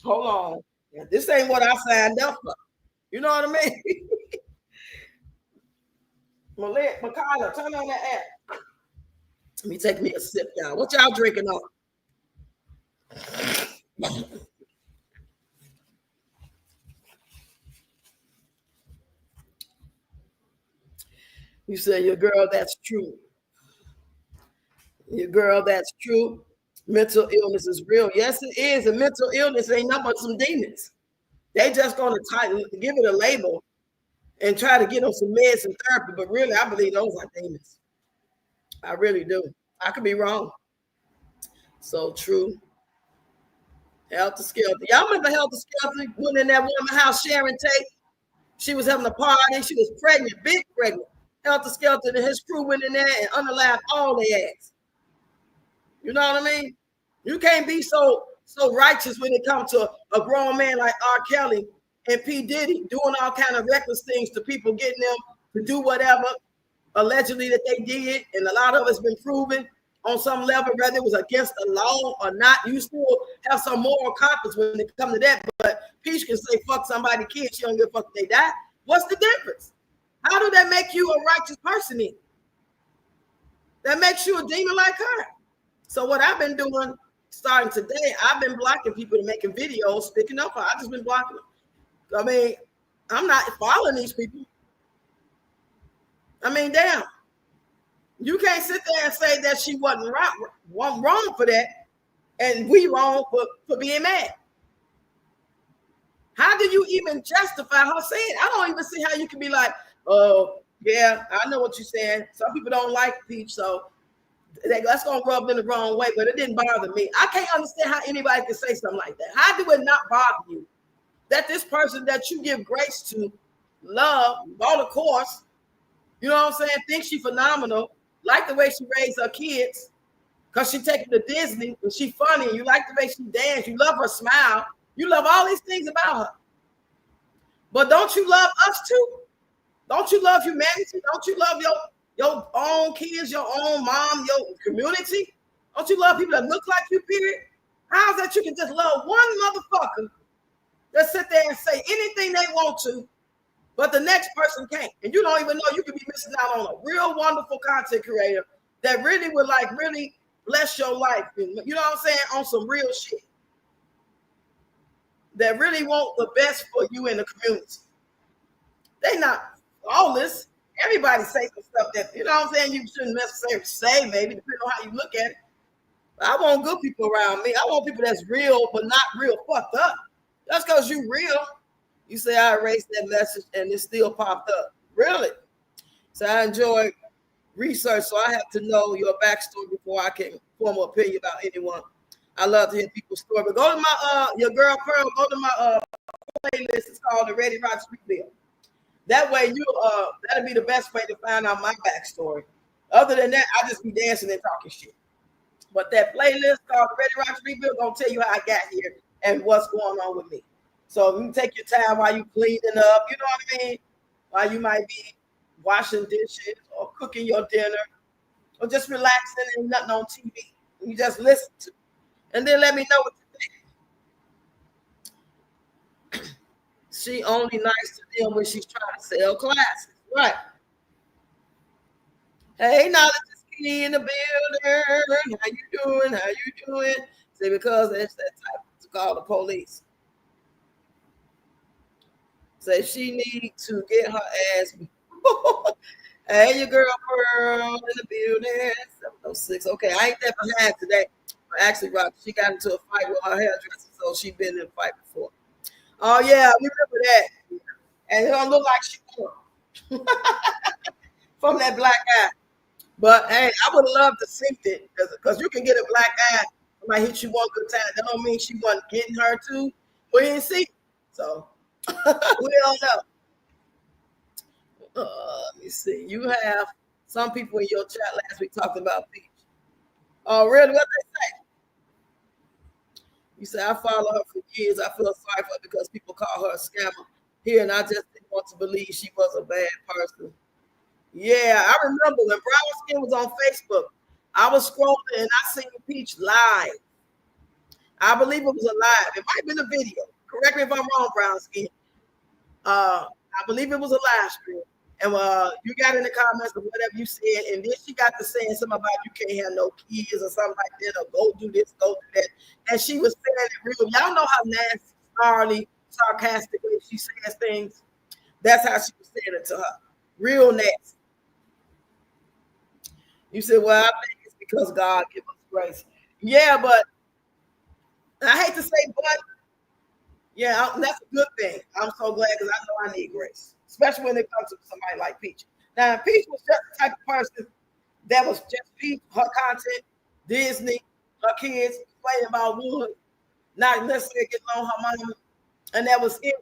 on. Yeah, this ain't what I signed up for. You know what I mean? Makala, turn on that app. Let me take me a sip, y'all. What y'all drinking on? You say your girl, that's true. Your girl, that's true. Mental illness is real. Yes, it is. And mental illness ain't nothing but some demons. They just gonna give it a label and try to get on some meds and therapy. But really, I believe those are demons. I really do. I could be wrong. So true. Helter Skelter. Y'all remember Helter Skelter went in that woman's house, Sharon Tate? She was having a party. She was pregnant, big pregnant. Helter Skelter and his crew went in there and underlapped all their ass. You know what I mean? You can't be so righteous when it comes to a grown man like R. Kelly and P. Diddy doing all kind of reckless things to people, getting them to do whatever allegedly that they did, and a lot of it's been proven on some level, whether it was against the law or not. You still have some moral compass when it comes to that. But Peach can say fuck somebody kid, she don't give a fuck if they die. What's the difference? How do that make you a righteous person then? That makes you a demon like her. So what I've been doing starting today, I've been blocking people to making videos, sticking up. I've just been blocking them. I mean, I'm not following these people. I mean, damn. You can't sit there and say that she wasn't wrong for that, and we wrong for being mad. How do you even justify her saying? I don't even see how you can be like, oh, yeah, I know what you're saying. Some people don't like Peach, so that's gonna rub them the wrong way, but it didn't bother me. I can't understand how anybody can say something like that. How do it not bother you that this person that you give grace to, love, all the course, you know what I'm saying, thinks she phenomenal, like the way she raised her kids, because she take them to Disney and she funny, and you like the way she dance, you love her smile, you love all these things about her. But don't you love us too? Don't you love humanity? Don't you love your own kids, your own mom, your community? Don't you love people that look like you, period? How's that you can just love one motherfucker that sit there and say anything they want to, but the next person can't? And you don't even know you could be missing out on a real wonderful content creator that really would really bless your life. You know what I'm saying? On some real shit. That really want the best for you in the community. They not flawless. Everybody say some stuff that, you know what I'm saying, you shouldn't necessarily say, maybe, depending on how you look at it. But I want good people around me. I want people that's real, but not real fucked up. Just because you real, you say I erased that message and it still popped up. Really? So I enjoy research, so I have to know your backstory before I can form an opinion about anyone. I love to hear people's story. But go to my your girl Pearl, go to my playlist. It's called The Ready Rock Rebuild. That way that'll be the best way to find out my backstory. Other than that, I just be dancing and talking shit. But that playlist called The Ready Rock Rebuild gonna tell you how I got here and what's going on with me. So you take your time while you cleaning up, you know what I mean? While you might be washing dishes or cooking your dinner or just relaxing and nothing on TV. You just listen to it. And then let me know what you think. She only nice to them when she's trying to sell classes. Right. Hey, Knowledge is Key in the building. How you doing? How you doing? Say, because it's that type to call the police. Say she need to get her ass. Hey, your girl Pearl in the building. 706. Okay, I ain't that behind today. Actually, Rock, she got into a fight with her hairdresser, so she been in a fight before. Oh yeah, we remember that. And it don't look like she won from that black eye. But hey, I would love to see it because you can get a black eye. It might hit you one good time. That don't mean she wasn't getting her too. We didn't see it. So we don't know. Let me see. You have some people in your chat last week talking about Peach. Oh, really? What they say? You say, I follow her for years. I feel sorry for her because people call her a scammer here, and I just didn't want to believe she was a bad person. Yeah, I remember when Brown Skin was on Facebook. I was scrolling and I seen Peach live. I believe it was a live. It might have been a video. Correct me if I'm wrong, Brown Skin. I believe it was a live stream. And you got in the comments or whatever you said, and then she got to saying something about you can't have no kids or something like that, or go do this, go do that. And she was saying it real. Y'all know how nasty, snarly, sarcastically she says things. That's how she was saying it to her. Real nasty. You said, well, I think it's because God gives us grace. Yeah, but I hate to say, but yeah, that's a good thing. I'm so glad because I know I need grace, especially when it comes to somebody like Peach. Now, Peach was just the type of person that was just Peach, her content, Disney, her kids playing about wood, not necessarily getting on her mama, and that was it.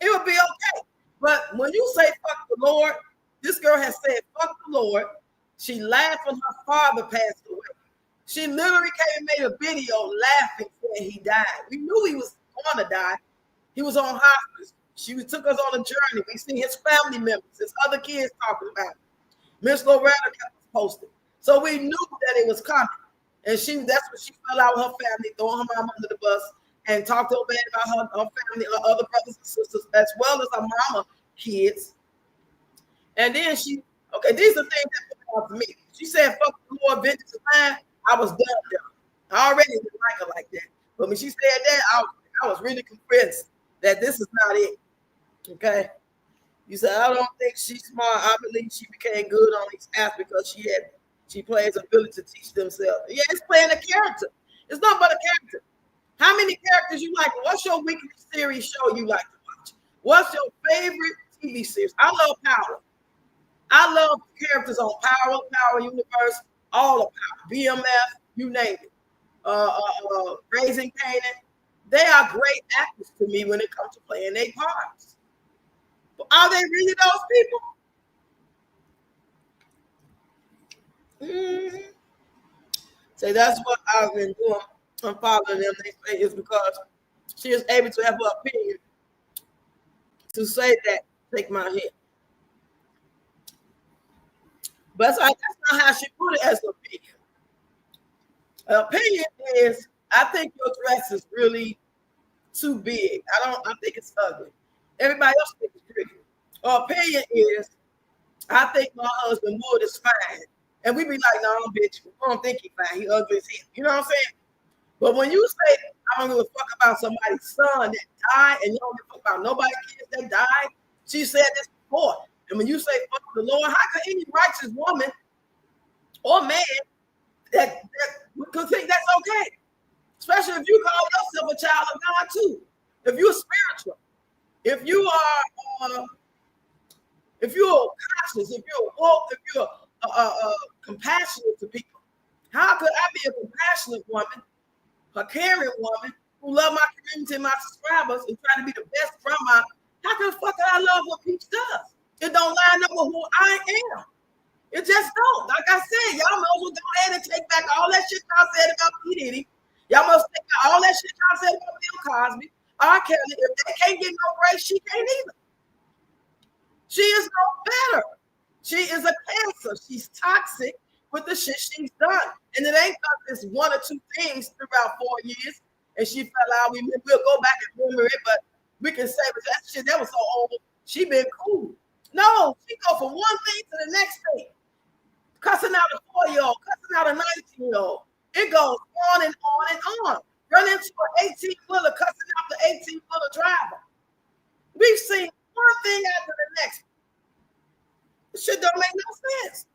It would be okay. But when you say fuck the Lord, this girl has said fuck the Lord. She laughed when her father passed away. She literally came and made a video laughing when he died. We knew he was going to die. He was on hospice. She took us on a journey. We see his family members, his other kids talking about it. Miss Loretta kept us posted. So we knew that it was coming. And that's when she fell out with her family, throwing her mom under the bus, and talked so bad about her family, her other brothers and sisters, as well as her mama kids. And then these are things that put out for me. She said, fuck the Lord, vengeance is mine. I was done. I already didn't like her like that. But when she said that, I was really convinced that this is not it. Okay. You said, I don't think she's smart. I believe she became good on these apps because she plays ability to teach themselves. Yeah, it's playing a character. It's not but a character. How many characters you like? What's your weekly series show you like to watch? What's your favorite TV series? I love Power. I love characters on Power Universe, all of Power, BMF, you name it. Raising Kanan. They are great actors to me when it comes to playing their parts. But are they really those people? So that's what I've been doing. I'm following them. They say it's because she is able to have her opinion to say that, take my hit. But that's not how she put it as an opinion. Her opinion is, I think your dress is really too big. I think it's ugly. Everybody else thinks it's pretty. Her opinion is, I think my husband Wood is fine. And we be like, no, bitch, we don't think he's fine. He ugly as hell. You know what I'm saying? But when you say, I don't give a fuck about somebody's son that died, and you don't give a fuck about nobody's kids that died, she said this before. And when you say fuck the Lord, how can any righteous woman or man that could think that's okay? Especially if you call yourself a child of God too. If you're spiritual, if you're conscious, if you're woke, if you're compassionate to people, how could I be a compassionate woman, a caring woman who love my community and my subscribers and try to be the best from my? How can the fuck I love what Peach does? It don't line up with who I am. It just don't. Like I said, y'all might as well go ahead and take back all that shit y'all said about P. Diddy. Y'all must take back all that shit y'all said about Bill Cosby. R. Kelly. If they can't get no grace, she can't either. She is no better. She is a cancer. She's toxic with the shit she's done. And it ain't got this one or two things throughout 4 years. And she fell out. We'll go back and remember it, but we can say, but that shit, that was so old. She been cool. No, she go from one thing to the next thing. Cussing out a 4-year-old, cussing out a 19-year-old. It goes on and on and on. Run into an 18-wheeler, cussing out the 18-wheeler driver. We've seen one thing after the next. This shit don't make no sense.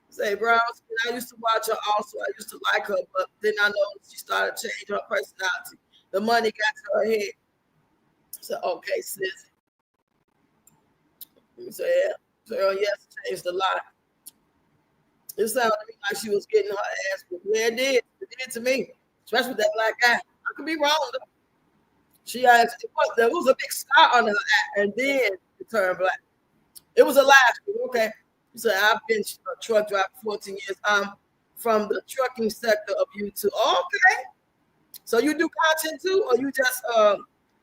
Say, bro, I used to watch her also. I used to like her, but then I noticed she started changing her personality. The money got to her head. So, okay, sis. So, yeah. So, yes, changed a lot. It sounded to me like she was getting her ass, but yeah, it did. It did to me, especially with that black guy. I could be wrong, though. She asked, there was a big scar on her eye, and then it turned black. It was a lie. Okay. So I've been a truck driver for 14 years. I'm from the trucking sector of YouTube. Okay. So you do content too, or you just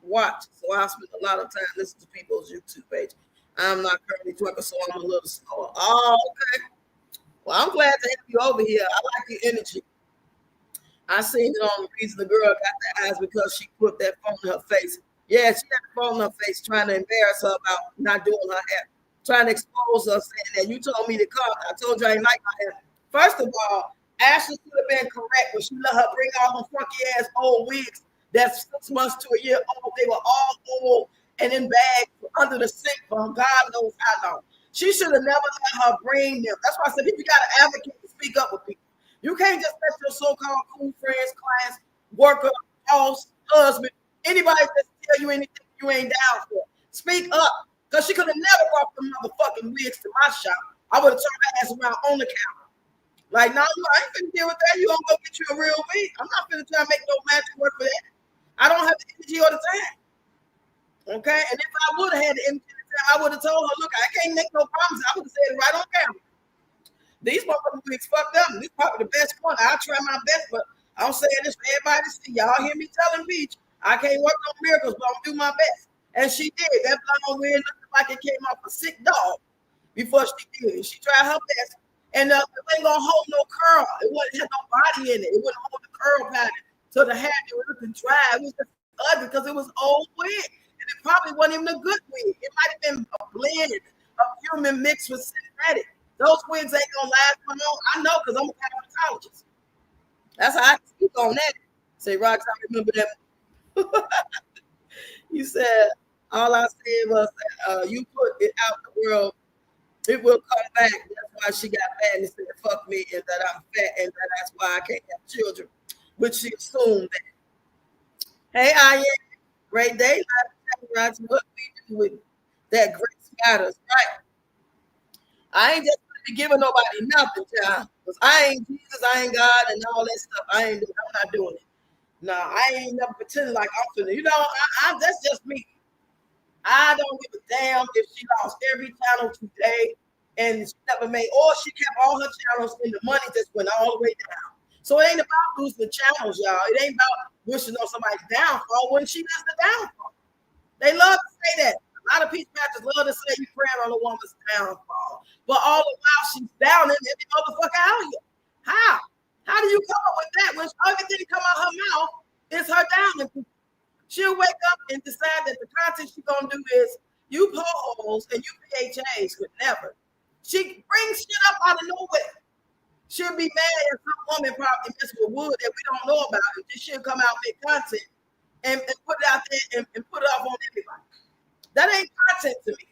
watch? So I spend a lot of time listening to people's YouTube page. I'm not currently trucker, so I'm a little slower. Oh, okay. Well, I'm glad to have you over here. I like your energy. I seen it on the reason the girl got the eyes because she put that phone in her face. Yeah, she had the phone in her face trying to embarrass her about not doing her hair. trying to expose us saying that you told me to come. I told you I ain't like my hair. First of all, Ashley should have been correct when she let her bring all them funky ass old wigs that's 6 months to a year old. They were all old and in bags under the sink for God knows how long. She should have never let her bring them. That's why I said you got to advocate to speak up with people. You can't just let your so-called cool friends, clients, worker, boss, husband, anybody just tell you anything you ain't down for. Speak up. Because she could have never brought the motherfucking wigs to my shop. I would have turned my ass around on the counter. Like, no, I ain't finna deal with that. You gonna go get you a real wig. I'm not finna try to make no magic work for that. I don't have the energy or the time. Okay? And if I would have had the energy or the time, I would have told her, look, I can't make no promises. I would have said it right on camera. These motherfucking wigs fucked up. This is probably the best one. I'll try my best, but I'm saying this for everybody to see. Y'all hear me telling Peach, I can't work on miracles, but I'm gonna do my best. And she did. That blonde wig looked like it came off a sick dog before she did. She tried her best. And it ain't gonna hold no curl. It wouldn't have no body in it. It wouldn't hold the curl pattern. So the hair it was looking dry. It was just ugly because it was old wig. And it probably wasn't even a good wig. It might have been a blend of human mixed with synthetic. Those wigs ain't gonna last for long. I know because I'm a cosmetologist. That's how I speak on that. Say, Rox, I remember that. You said, all I said was you put it out the world, it will come back. That's why she got mad and said, fuck me, and that I'm fat, and that's why I can't have children, which she assumed that. Hey, I am. Great day. What we do with that grace matters, right? I ain't just giving nobody nothing, child. Because I ain't Jesus, I ain't God, and all that stuff. I'm not doing it. No, I ain't never pretending like I'm finna. You know, that's just me. I don't give a damn if she lost every channel today and she never made, or she kept all her channels and the money just went all the way down. So it ain't about losing the channels, y'all. It ain't about wishing on somebody's downfall when she does the downfall. They love to say that. A lot of peace matches love to say you praying on a woman's downfall. But all the while she's down in every motherfucker out here. How? How do you come up with that when everything come out her mouth is her down? She'll wake up and decide that the content she's gonna do is you po-holes and you PHAs could never. She brings shit up out of nowhere. She'll be mad at some woman probably mess with wood that we don't know about. And she'll come out and make content and put it out there and put it up on everybody. That ain't content to me.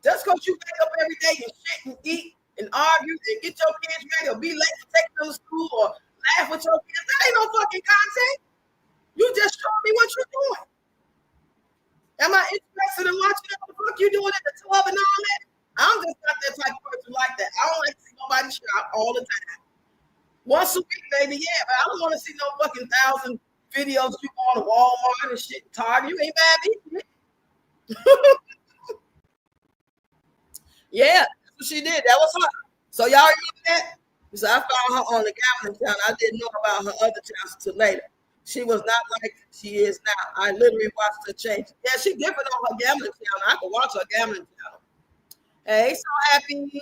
Just because you wake up every day and shit and eat and argue and get your kids ready or be late to take them to school or laugh with your kids, that ain't no fucking content. You just showed me what you're doing. Am I interested in watching what the fuck you doing at the club and all that? I'm just not that type of person like that. I don't like to see nobody shop all the time. Once a week, maybe, yeah, but I don't want to see no fucking 1,000 videos you go on Walmart and shit. Target, you ain't mad at me. Yeah, that's what she did. That was her. So y'all remember that? So I found her on the gambling channel. I didn't know about her other channels until later. She was not like she is now. I literally watched her change. Yeah, she different on her gambling channel. I can watch her gambling channel. Hey, so happy.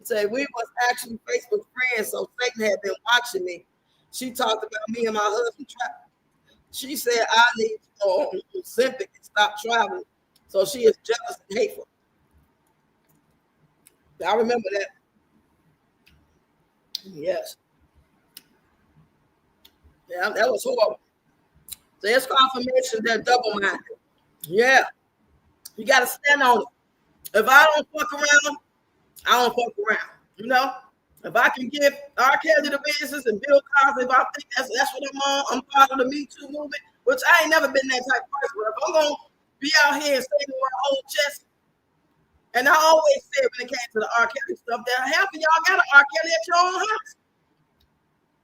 Say we was actually Facebook friends, so Satan had been watching me. She talked about me and my husband traveling. She said I need to go on Ozempic and stop traveling. So she is jealous and hateful. I remember that. Yes. Yeah, that was horrible. So it's confirmation they're double-minded. Yeah. You got to stand on it. If I don't fuck around, I don't fuck around. You know? If I can give R. Kelly the business and Bill Cosby, if I think that's what I'm on, I'm part of the Me Too movement, which I ain't never been that type of person. But if I'm going to be out here and say the word old chest, and I always said when it came to the R. Kelly stuff, that half of y'all got an R. Kelly at your own house.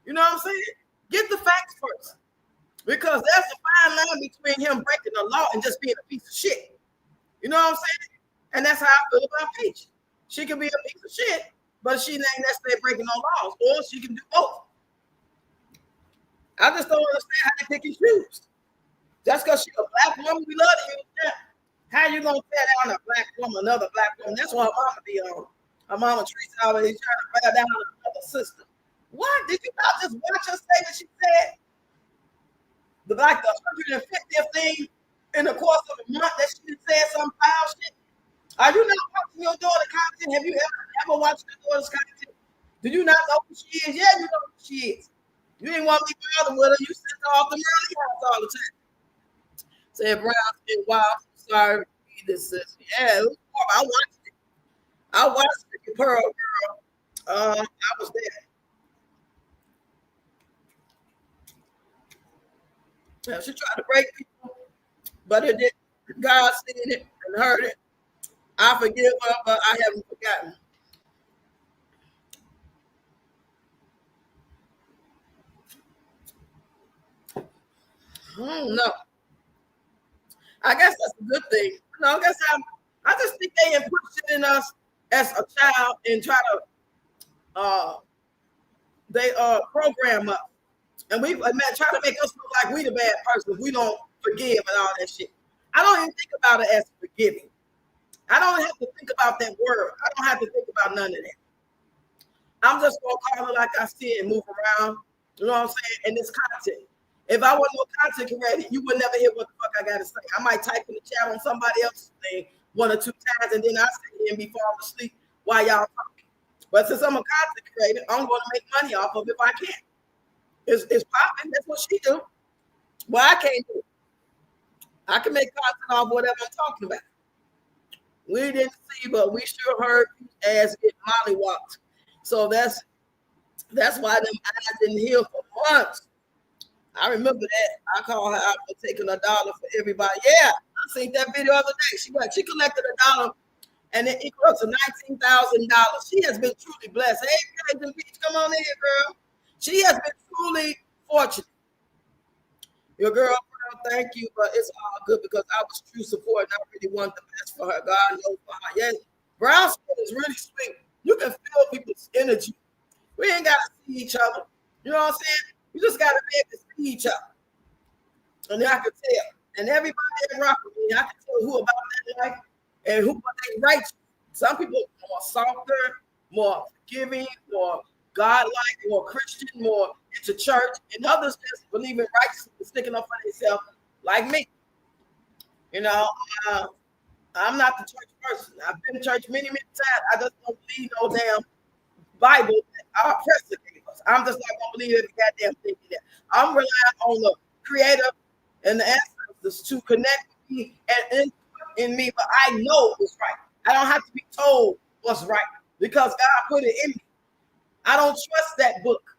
You know what I'm saying? Get the facts first. Because there's a fine line between him breaking the law and just being a piece of shit. You know what I'm saying? And that's how I feel about Peach. She can be a piece of shit, but she ain't necessarily breaking no laws. Or she can do both. I just don't understand how they pick and choose. Just because she's a black woman, we love to use that. How you gonna tear down a black woman, another black woman? That's what her mama be on. Her mama Teresa always trying to tear down another sister. What? Did you not just watch her say what she said? The 150th thing in the course of a month that she said some foul shit. Are you not watching your daughter content? Have you ever watched your daughter's content? Do you not know who she is? Yeah, you know who she is. You didn't want me to bother with her. You sent her off the early house all the time. Said Brown said, wow, I'm sorry. This is, yeah, it was horrible. I watched it. I watched it, Pearl Girl. I was there. Yeah, she tried to break people, but it did. God seen it and heard it. I forgive her, but I haven't forgotten. I don't know. I guess that's a good thing. I guess I just think they pushed it in us as a child and try to they program us. And we try to make us look like we the bad person if we don't forgive and all that shit. I don't even think about it as forgiving. I don't have to think about that word. I don't have to think about none of that. I'm just gonna call it like I see it and move around. You know what I'm saying? And this content. If I wasn't no content creator, you would never hear what the fuck I gotta say. I might type in the chat on somebody else's thing one or two times, and then I sit here and be falling asleep while y'all talking. But since I'm a content creator, I'm gonna make money off of it if I can. It's popping. That's what she do. Well, I can't do it. I can make content off whatever I'm talking about. We didn't see, but we sure heard as it mollywalked. So that's why them eyes didn't heal for months. I remember that. I called her out for taking $1 for everybody. Yeah, I seen that video the other day. She collected $1 and it equals to $19,000. She has been truly blessed. Hey, Cajun Beach, come on in here, girl. She has been truly fortunate. Your girl, thank you, but it's all good because I was true support and I really want the best for her. God knows for her. Yes, brown skin is really sweet. You can feel people's energy. We ain't got to see each other. You know what I'm saying? You just got to be able to see each other. And I can tell. And everybody that rock with me, I can tell who about that life and who but they right. Some people are more softer, more forgiving, more godlike, more Christian, more into church, and others just believe in righteousness and sticking up for themselves, like me. You know, I'm not the church person. I've been to church many, many times. I just don't believe no damn Bible that our oppressor gave us. I'm just not gonna believe every goddamn thing in there. I'm relying on the Creator and the ancestors to connect with me and in me, but I know it's right. I don't have to be told what's right because God put it in me. I don't trust that book.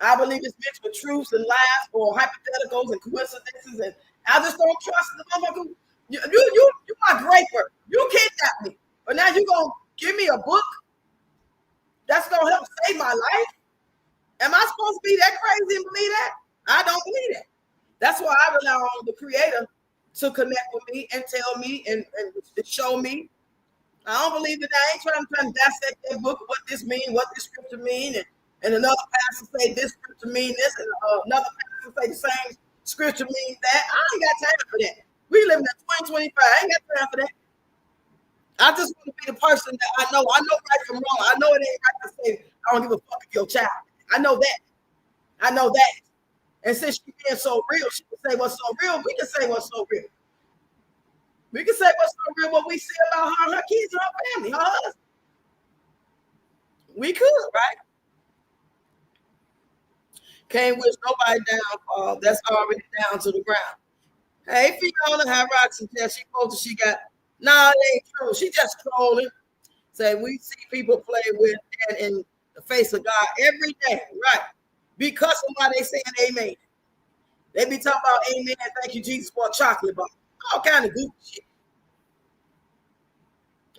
I believe it's mixed with truths and lies or hypotheticals and coincidences, and I just don't trust the motherfucker. You my graper. You kidnapped me, but now you gonna give me a book that's gonna help save my life? Am I supposed to be that crazy and believe that? I don't believe that. That's why I rely on the Creator to connect with me and tell me and show me. I don't believe that. I ain't trying to dissect that book, what this mean, what this scripture mean, and another pastor say this scripture mean this, and another pastor say the same scripture mean that. I ain't got time for that. We live in 2025. I ain't got time for that. I just want to be the person that I know. I know right from wrong. I know it ain't right to say I don't give a fuck if your child. I know that. I know that. And since she being so real, she can say what's so real. We can say what's so real. We can say what's so real, what we say about her kids, and her family, her husband. We could, right? Can't wish nobody down. That's already down to the ground. Hey, Fiona, how Roxy said she posted she got. Nah, it ain't true. She just trolling. Say we see people play with and in the face of God every day, right? Because somebody saying amen. They be talking about amen, thank you, Jesus, for a chocolate bar. All kind of goofy shit.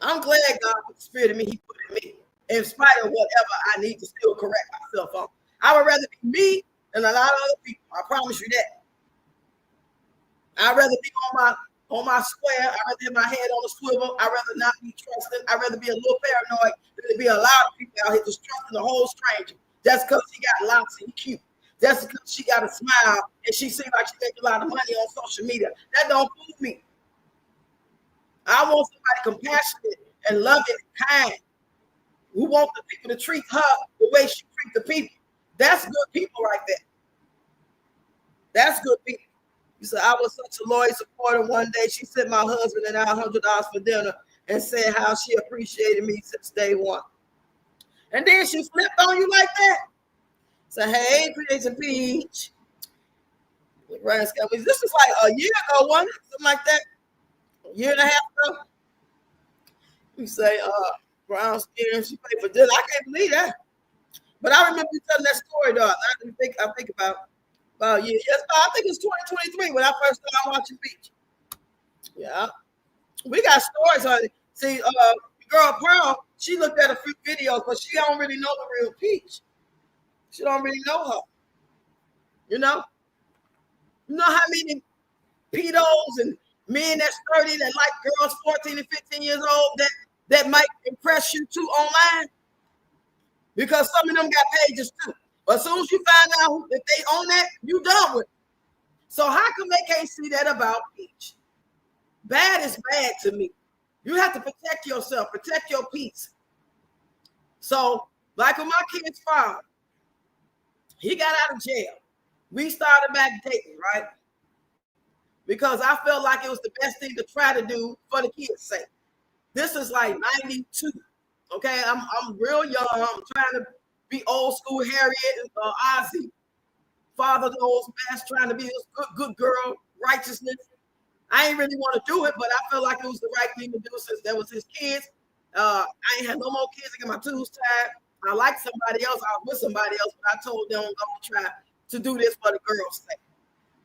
I'm glad God put the spirit in me, He put it in me. In spite of whatever I need to still correct myself on. I would rather be me than a lot of other people. I promise you that. I'd rather be on my square. I'd rather have my head on a swivel. I'd rather not be trusting. I'd rather be a little paranoid than to be a lot of people out here just trusting a whole stranger. That's because she got locks and cute. That's because she got a smile and she seems like she makes a lot of money on social media. That don't fool me. I want somebody compassionate and loving and kind who wants the people to treat her the way she treats the people. That's good people right there. That's good people. You said I was such a loyal supporter. One day she sent my husband and I $100 for dinner. and said how she appreciated me since day one. And then she flipped on you like that. Say, hey, Creative Peach. This is like a year ago, one something like that. A year and a half ago. You say, brown skin, she paid for dinner. I can't believe that. But I remember you telling that story, though. I think about years. Yes, I think it's 2023 when I first started watching Peach. Yeah. We got stories on it. See, girl Pearl, she looked at a few videos, but she don't really know the real Peach. She don't really know her. You know? You know how many pedos and men that's 30 that like girls 14 and 15 years old that might impress you too online? Because some of them got pages too. But as soon as you find out if they own that, you done with it. So how come they can't see that about Peach? Bad is bad to me. You have to protect yourself, protect your peace. So, like with my kid's father, he got out of jail. We started back dating, right? Because I felt like it was the best thing to try to do for the kids' sake. This is like 92. Okay, I'm real young. I'm trying to be old school Harriet and Ozzy. Father knows best, trying to be a good girl, righteousness. I ain't really want to do it, but I felt like it was the right thing to do since that was his kids. I ain't had no more kids to get my tools tied. I like somebody else. I was with somebody else, but I told them I'm going to try to do this for the girls' sake.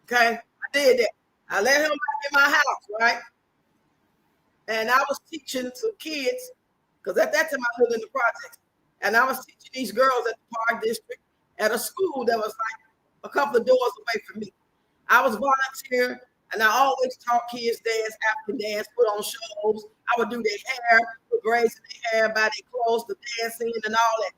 Okay? I did that. I let him back in my house, right? And I was teaching some kids, because at that time I lived in the projects, and I was teaching these girls at the Park District at a school that was like a couple of doors away from me. I was volunteering, and I always taught kids dance, African dance, put on shows. I would do their hair, put braids in their hair, buy their clothes, the dancing, and all that.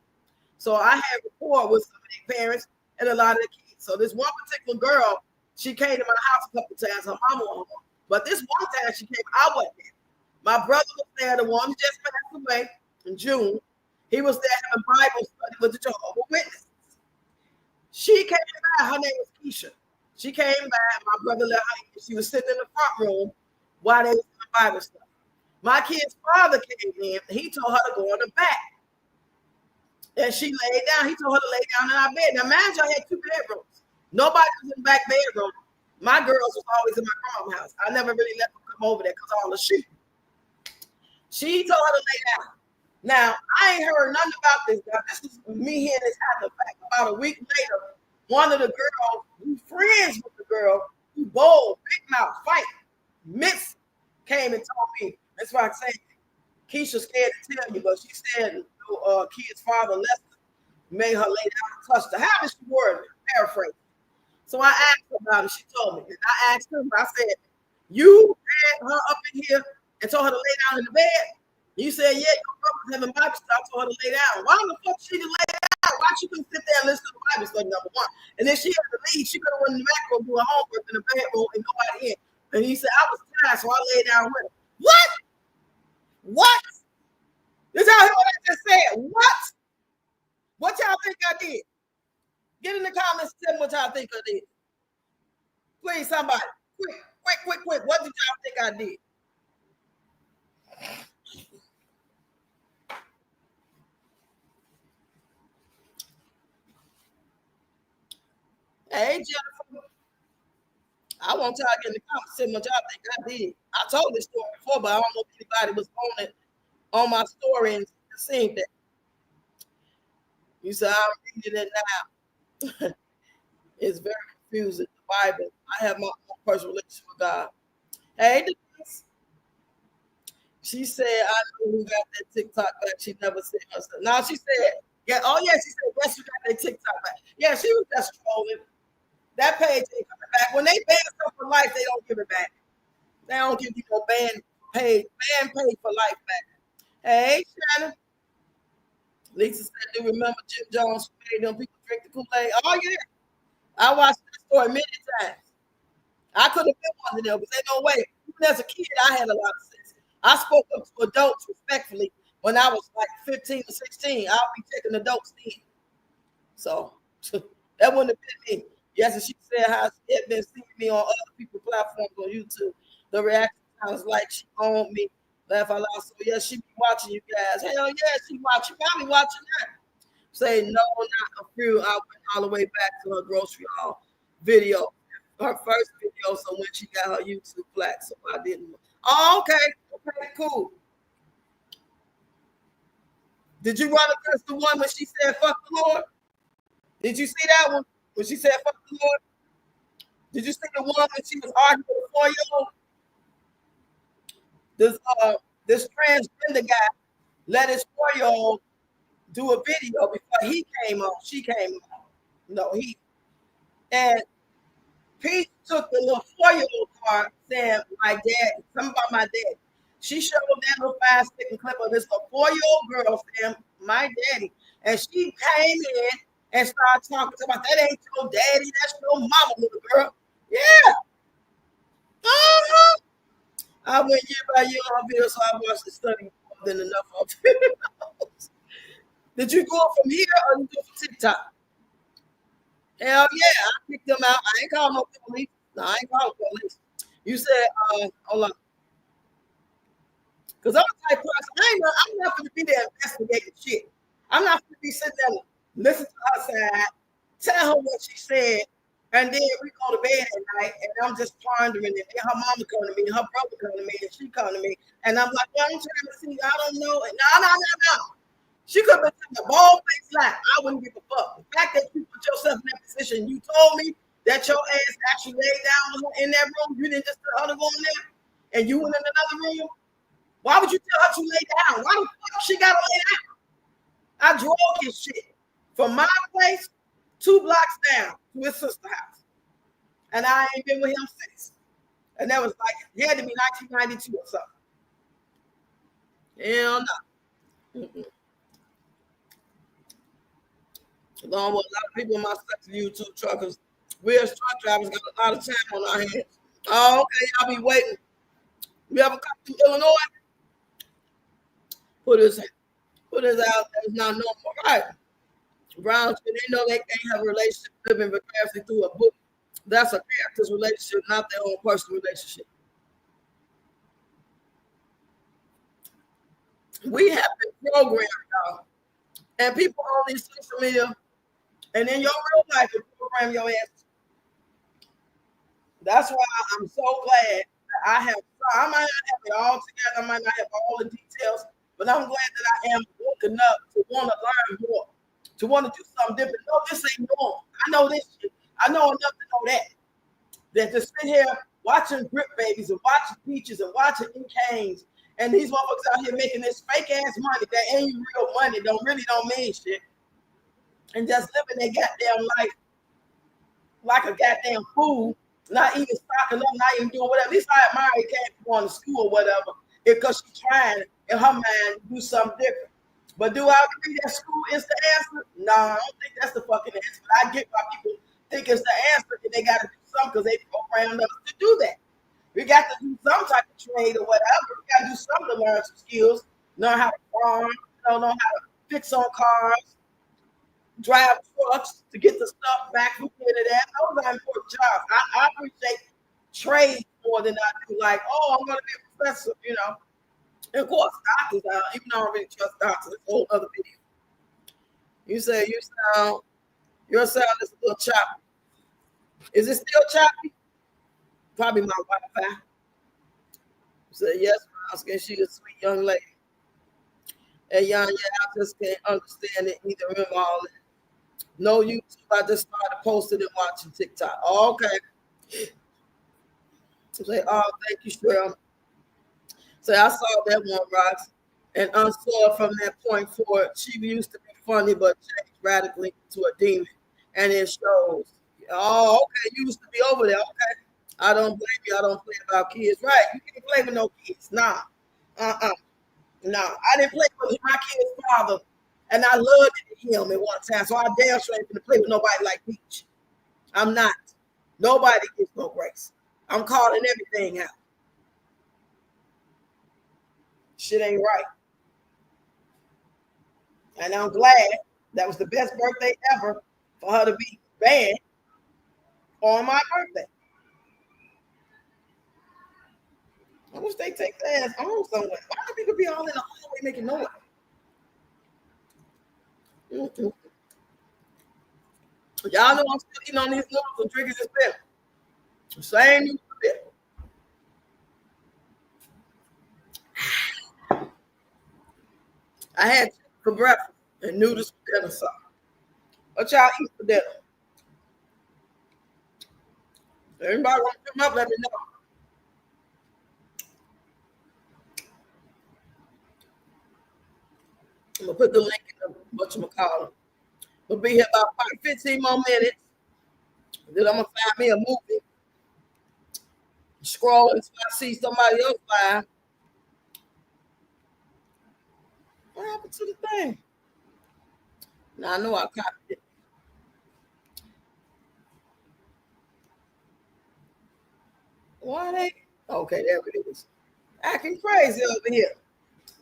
So I had rapport with some of their parents and a lot of the kids. So this one particular girl, she came to my house a couple of times. Her mama was home. But this one time she came, I wasn't there. My brother was there, the one who just passed away in June. He was there having Bible study with the Jehovah's Witnesses. She came by. Her name was Keisha. She came by. My brother let her. She was sitting in the front room while they was in the Bible study. My kid's father came in. He told her to go in the back. And she laid down. He told her to lay down in our bed. Now, imagine I had 2 bedrooms. Nobody was in the back bedroom. My girls was always in my grandma's house. I never really let them come over there because all the shooting. She told her to lay down. Now, I ain't heard nothing about this. Now, this is me hearing this after the fact. About a week later, one of the girls, who's friends with the girl, who bold, big mouth, fight, Miss, came and told me, that's why I say, Keisha scared to tell me, but she said kid's father, Lester, made her lay down and touch her. How did she word it? Paraphrase. So I asked her about it. She told me. And I asked her, I said, you had her up in here and told her to lay down in the bed? You said, yeah, your brother's having Bible study. I told her to lay down. Why the fuck she didn't lay down? Why she couldn't sit there and listen to the Bible study, number one? And then she had to leave. She could have went in the back room, do her homework in the bedroom, and go out in. And he said, I was tired, so I laid down with her. What? What? Did y'all hear what I just said? What? What y'all think I did? Get in the comments and tell me what y'all think I did. Please, somebody. Quick. What did y'all think I did? Hey, Jennifer. I want y'all to get in the comments and tell me what y'all think I did. I told this story before, but I don't know if anybody was on it on my story and seen that. You said I'm reading it now. It's very confusing. The Bible. I have my own personal relationship with God. Hey, Denise. She said, I know who got that TikTok back. She never said herself. Now she said, yeah, oh yeah, she said, yes, you got that TikTok back. Yeah, she was just trolling. That page ain't coming back. When they ban stuff for life, they don't give it back. They don't give you no ban page for life back. Hey, Shannon. Lisa said, do you remember Jim Jones made them people drink the Kool-Aid? Oh, yeah. I watched that story many times. I could have been one of them, but there's no way. Even as a kid, I had a lot of sense. I spoke up to adults respectfully when I was like 15 or 16. I'll be taking adults in. So that wouldn't have been me. Yes, and she said how she had been seeing me on other people's platforms on YouTube. The reaction sounds like she owned me Laugh out loud. So yeah, she be watching you guys. Hell yeah, she watching. Probably watching that. Say no, not a few. I went all the way back to her grocery haul video, her first video. So when she got her YouTube flat, so I didn't. Oh, okay, cool. Did you run across the one when she said "fuck the Lord"? Did you see that one when she said "fuck the Lord"? Did you see the one when she was arguing with a 4-year-old? This this transgender guy let his 4-year-old do a video before he came on. She came on. No, he and Pete took the little 4-year-old card saying my dad, something about my dad. She showed that little 5-second clip of this little 4-year-old girl saying my daddy. And she came in and started talking about that ain't your daddy, that's your mama, little girl. Yeah. Uh-huh. I went year by year on video, so I watched the study more than enough of it. Did you go from here or you go from TikTok? Hell yeah, I picked them out. I ain't calling no police. No, I ain't calling police. You said, hold on. Because I'm the type of person, I'm not going to be there investigating shit. I'm not going to be sitting there, listen to her side, tell her what she said, and then we go to bed at night, and I'm just pondering it. And her mama come to me, her brother come to me, and she come to me, and I'm like, well, I'm trying to see, I don't know. And no. She could have been taking a bald face lie. I wouldn't give a fuck. The fact that you put yourself in that position, you told me that your ass actually laid down in that room. You didn't just tell her to go in there, and you went in another room. Why would you tell her to lay down? Why the fuck she gotta lay down? I drove his shit from my place 2 blocks down to his sister's house, and I ain't been with him since. And that was like it had to be 1992 or something. Hell no. Mm-mm. Along with a lot of people in my section, YouTube truckers, we're truck drivers got a lot of time on our hands. Oh, okay, y'all be waiting. We ever come to Illinois? Put this out. That is not normal, right? Browns, they know they can't have a relationship living vicariously through a book. That's a character's relationship, not their own personal relationship. We have been programmed, y'all. And people on these social media and in your real life will program your ass. That's why I'm so glad that I might not have it all together, I might not have all the details, but I'm glad that I am woke enough to want to learn more, to want to do something different. No, this ain't normal. I know this shit. I know enough to know that. That to sit here watching Grip Babies and watching Peaches and watching Canes and these motherfuckers out here making this fake ass money that ain't real money, don't mean shit. And just living their goddamn life like a goddamn fool, not even stocking up, not even doing whatever. At least I admire it came from going to school or whatever, because she's trying in her mind to do something different. But do I agree that school is the answer? No, I don't think that's the fucking answer. But I get why people think it's the answer and they got to do something because they programmed us to do that. We got to do some type of trade or whatever. We got to do something to learn some skills, learn how to farm, know how to fix on cars, drive trucks to get the stuff back from here to that. Those are important jobs. I appreciate trade more than I do like, oh, I'm going to be a professor, And of course, doctors, even though I don't really trust doctors, it's a whole other video. You say your sound is a little choppy. Is it still choppy? Probably my Wi-Fi. Say yes, Oscar. She a sweet young lady. And yeah, I just can't understand it either. Remember all that. No YouTube. I just started posting and watching TikTok. Oh, okay. Say, oh, thank you, Cheryl. So I saw that one, Rox, and unsaw from that point forward. She used to be funny, but changed radically to a demon, and it shows. Oh, okay. You used to be over there. Okay. I don't blame you. I don't play about kids. Right. You can't play with no kids. Nah. No. I didn't play with my kid's father, and I loved him at one time. So I damn sure ain't gonna play with nobody like Peach. I'm not. Nobody gives no grace. I'm calling everything out. Shit ain't right. And I'm glad that was the best birthday ever for her to be banned on my birthday. I wish they take their ass home somewhere. Why do people be all in the hallway making noise? Mm-mm. Y'all know I'm still eating on these noodles and drinking this beer. Same noodles beer. I had chicken for breakfast and noodles for dinner. So, what y'all eat for dinner? Anybody want to come up? Let me know. I'm gonna put the link in the whatchamacallit. We'll be here about 15 more minutes. Then I'm gonna find me a movie. Scroll until I see somebody else find. What happened to the thing? Now I know I copied it. Why they? Okay, there it is. Acting crazy over here.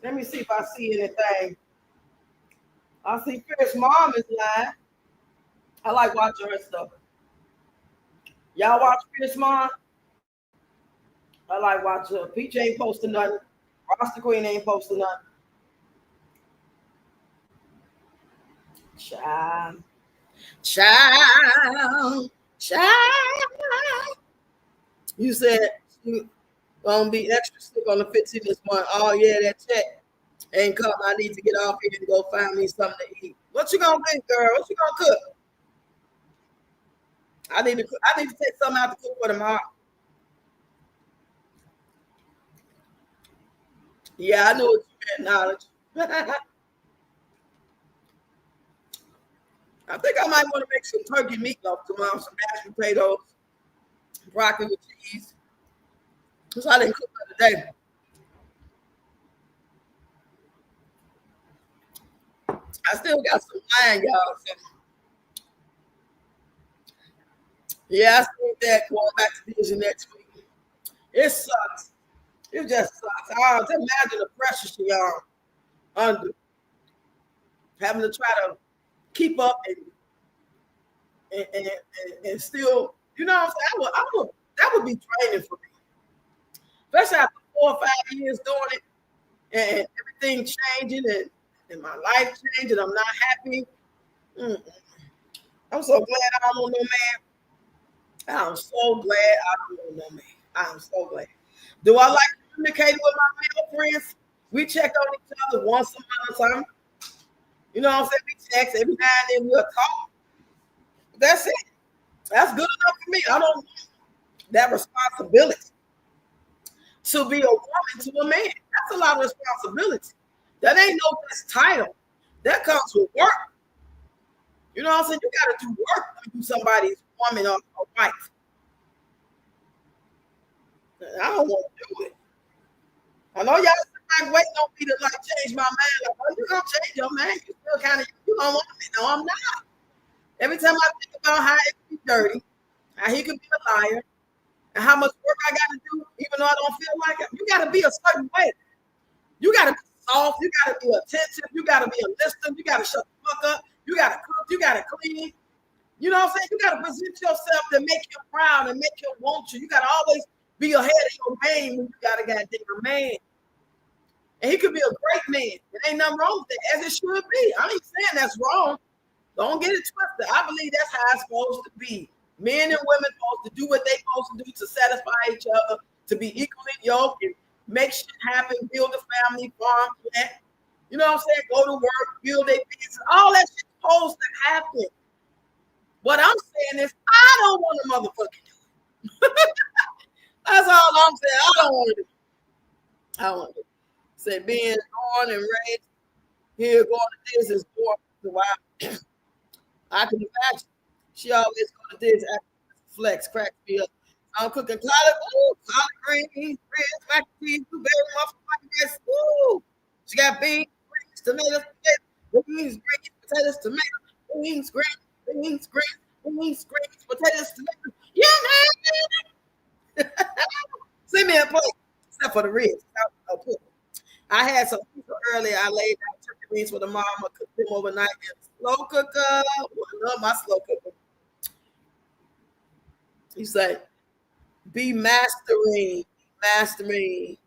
Let me see if I see anything. I see Fierce Mom is live. I like watching her stuff. Y'all watch Fierce Mom? I like watching her. Peach ain't posting nothing. Rasta Queen ain't posting nothing. Child, child, child. You said you gonna be extra sick on the 15th this month. Oh yeah, that check ain't come. I need to get off here and go find me something to eat. What you gonna do, girl? What you gonna cook? I need to cook. I need to take something out to cook for tomorrow. Yeah, I know what you meant, knowledge. I think I might want to make some turkey meatloaf tomorrow, some mashed potatoes, broccoli with cheese. Because I didn't cook the other day. I still got some wine, y'all. So, yeah, I still that going back to Disney next week. It sucks. It just sucks. I just imagine the pressure she on under having to try to keep up and still, you know what I'm saying? That would be training for me. Especially after 4 or 5 years doing it and everything changing and my life changing. I'm not happy. Mm. I'm so glad I don't want no man. I'm so glad I don't want no man. I'm so glad. Do I like communicating with my male friends? We check on each other once a month or something. You know what I'm saying? We text every now and then we'll talk. That's it. That's good enough for me. I don't want that responsibility to be a woman to a man. That's a lot of responsibility. That ain't no just title. That comes with work. You know what I'm saying? You got to do work to be somebody's woman or wife. I don't want to do it. I know y'all like waiting on me to like change my mind. Like, oh, you gonna change your mind? You still kind of you don't want me. No, I'm not. Every time I think about how it can be dirty, how he could be a liar, and how much work I got to do, even though I don't feel like it, you got to be a certain way. You got to be soft. You got to be attentive. You got to be a listener. You got to shut the fuck up. You got to cook. You got to clean. You know what I'm saying? You got to present yourself to make you proud and make you want you. You got to always be ahead of your game when you got a goddamn man. And he could be a great man. There ain't nothing wrong with that, as it should be. I ain't saying that's wrong. Don't get it twisted. I believe that's how it's supposed to be. Men and women supposed to do what they supposed to do to satisfy each other, to be equally yoked and make shit happen, build a family, farm, plant. You know what I'm saying? Go to work, build a business. All that shit's supposed to happen. What I'm saying is, I don't want to motherfucking do it. That's all I'm saying. I don't want to do it. I don't want to do it. Say being born and raised here, going to this is born a while. I can imagine. She always go to this flex, crack me up. I'm cooking collard greens, grits, mac and cheese, blueberry muffin, rice. Ooh. She got beans, greens, tomatoes, beans, greens, potatoes, tomatoes, beans, greens, beans, greens, beans, greens, potatoes, tomatoes. Yeah, man. Send me a plate, except for the ribs. I had some people earlier. I laid out turkey wings for the mom. I cooked them overnight. Slow cooker. I love my slow cooker. He said, be mastering, mastering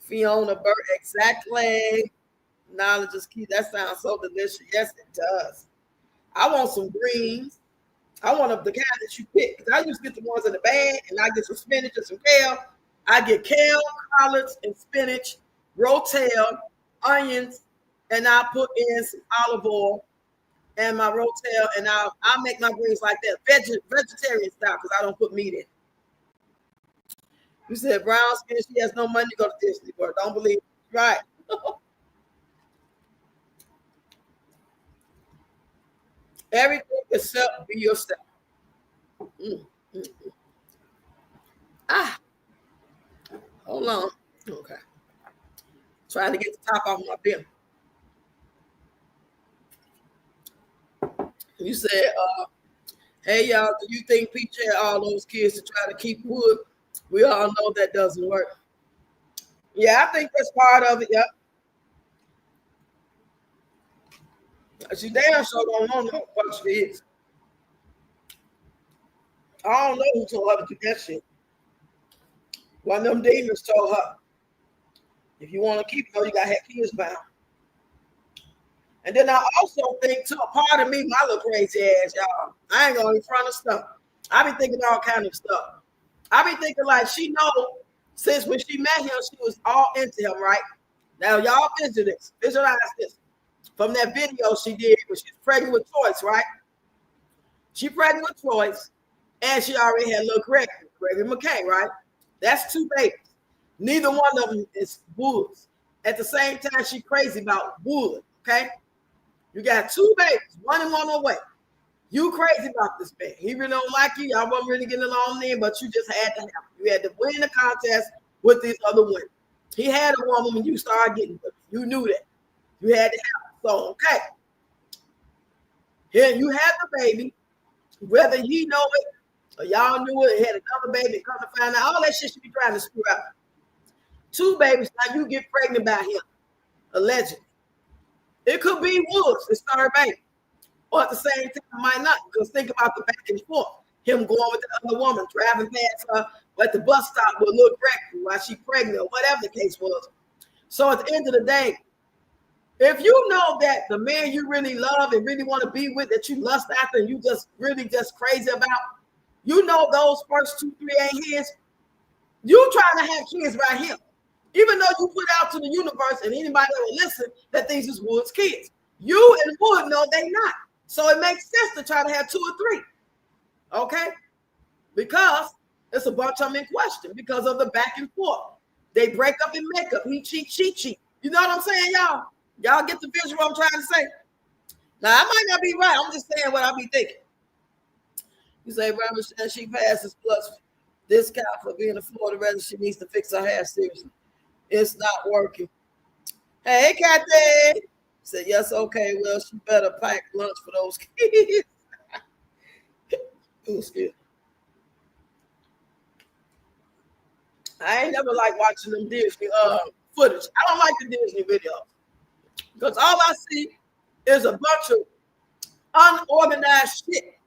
Fiona Burke, exactly. Knowledge is key. That sounds so delicious. Yes, it does. I want some greens. I want the kind that you pick. Because I used to get the ones in the bag, and I get some spinach and some kale. I get kale, collards, and spinach, rotel, onions, and I put in some olive oil and my rotel, and I'll make my greens like that, vegetarian style, because I don't put meat in. You said brown skin, she has no money to go to Disney World. Don't believe it. Right. Everything except be yourself. Mm, mm. Ah, hold on. Okay. Trying to get the top off my bill. You said, hey, y'all, do you think Peach had all those kids to try to keep wood? We all know that doesn't work. Yeah, I think that's part of it. Yep. She damn sure don't know no bunch of kids. I don't know who told her to do that shit. One of them demons told her, if you want to keep her, you got to have kids bound. And then I also think, too, a part of me, my little crazy ass, y'all, I ain't going in front of stuff. I be thinking all kind of stuff. I be thinking like she know since when she met him, she was all into him, right? Now, y'all visualize this. From that video she did when she's pregnant with Toys, right? She pregnant with Toys, and she already had little Gregory McKay, right? That's two babies. Neither one of them is Woods. At the same time, she crazy about Wood, okay? You got two babies, one and one away. You crazy about this man. He really don't like you. Y'all wasn't really getting along then, but you just had to have him. You had to win the contest with these other women. He had a woman when you started getting with him. You knew that. You had to have him. So, okay. Here you have the baby, whether he know it or y'all knew it, he had another baby, come to find out, all that shit should be trying to screw out. Two babies, now you get pregnant by him, allegedly. It could be Woods, his third baby. Or at the same time, might not, because think about the back and forth. Him going with the other woman, driving past her at the bus stop with little Gregory while she's pregnant, or whatever the case was. So at the end of the day, if you know that the man you really love and really want to be with, that you lust after and you just really just crazy about, you know those first 2, 3 ain't his, you trying to have kids by him. Even though you put out to the universe and anybody that will listen that these is Wood's kids. You and Wood know they not. So it makes sense to try to have 2 or 3. Okay? Because it's a bunch of them in question because of the back and forth. They break up and make up. He cheat, she cheat. You know what I'm saying, y'all? Y'all get the visual I'm trying to say? Now, I might not be right. I'm just saying what I be thinking. You say, Robert said she passes plus discount for being a Florida resident. She needs to fix her hair seriously. It's not working. Hey, Kathy. Said, yes, okay. Well, she better pack lunch for those kids. Ooh, excuse. I ain't never like watching them Disney footage. I don't like the Disney videos. Because all I see is a bunch of unorganized shit.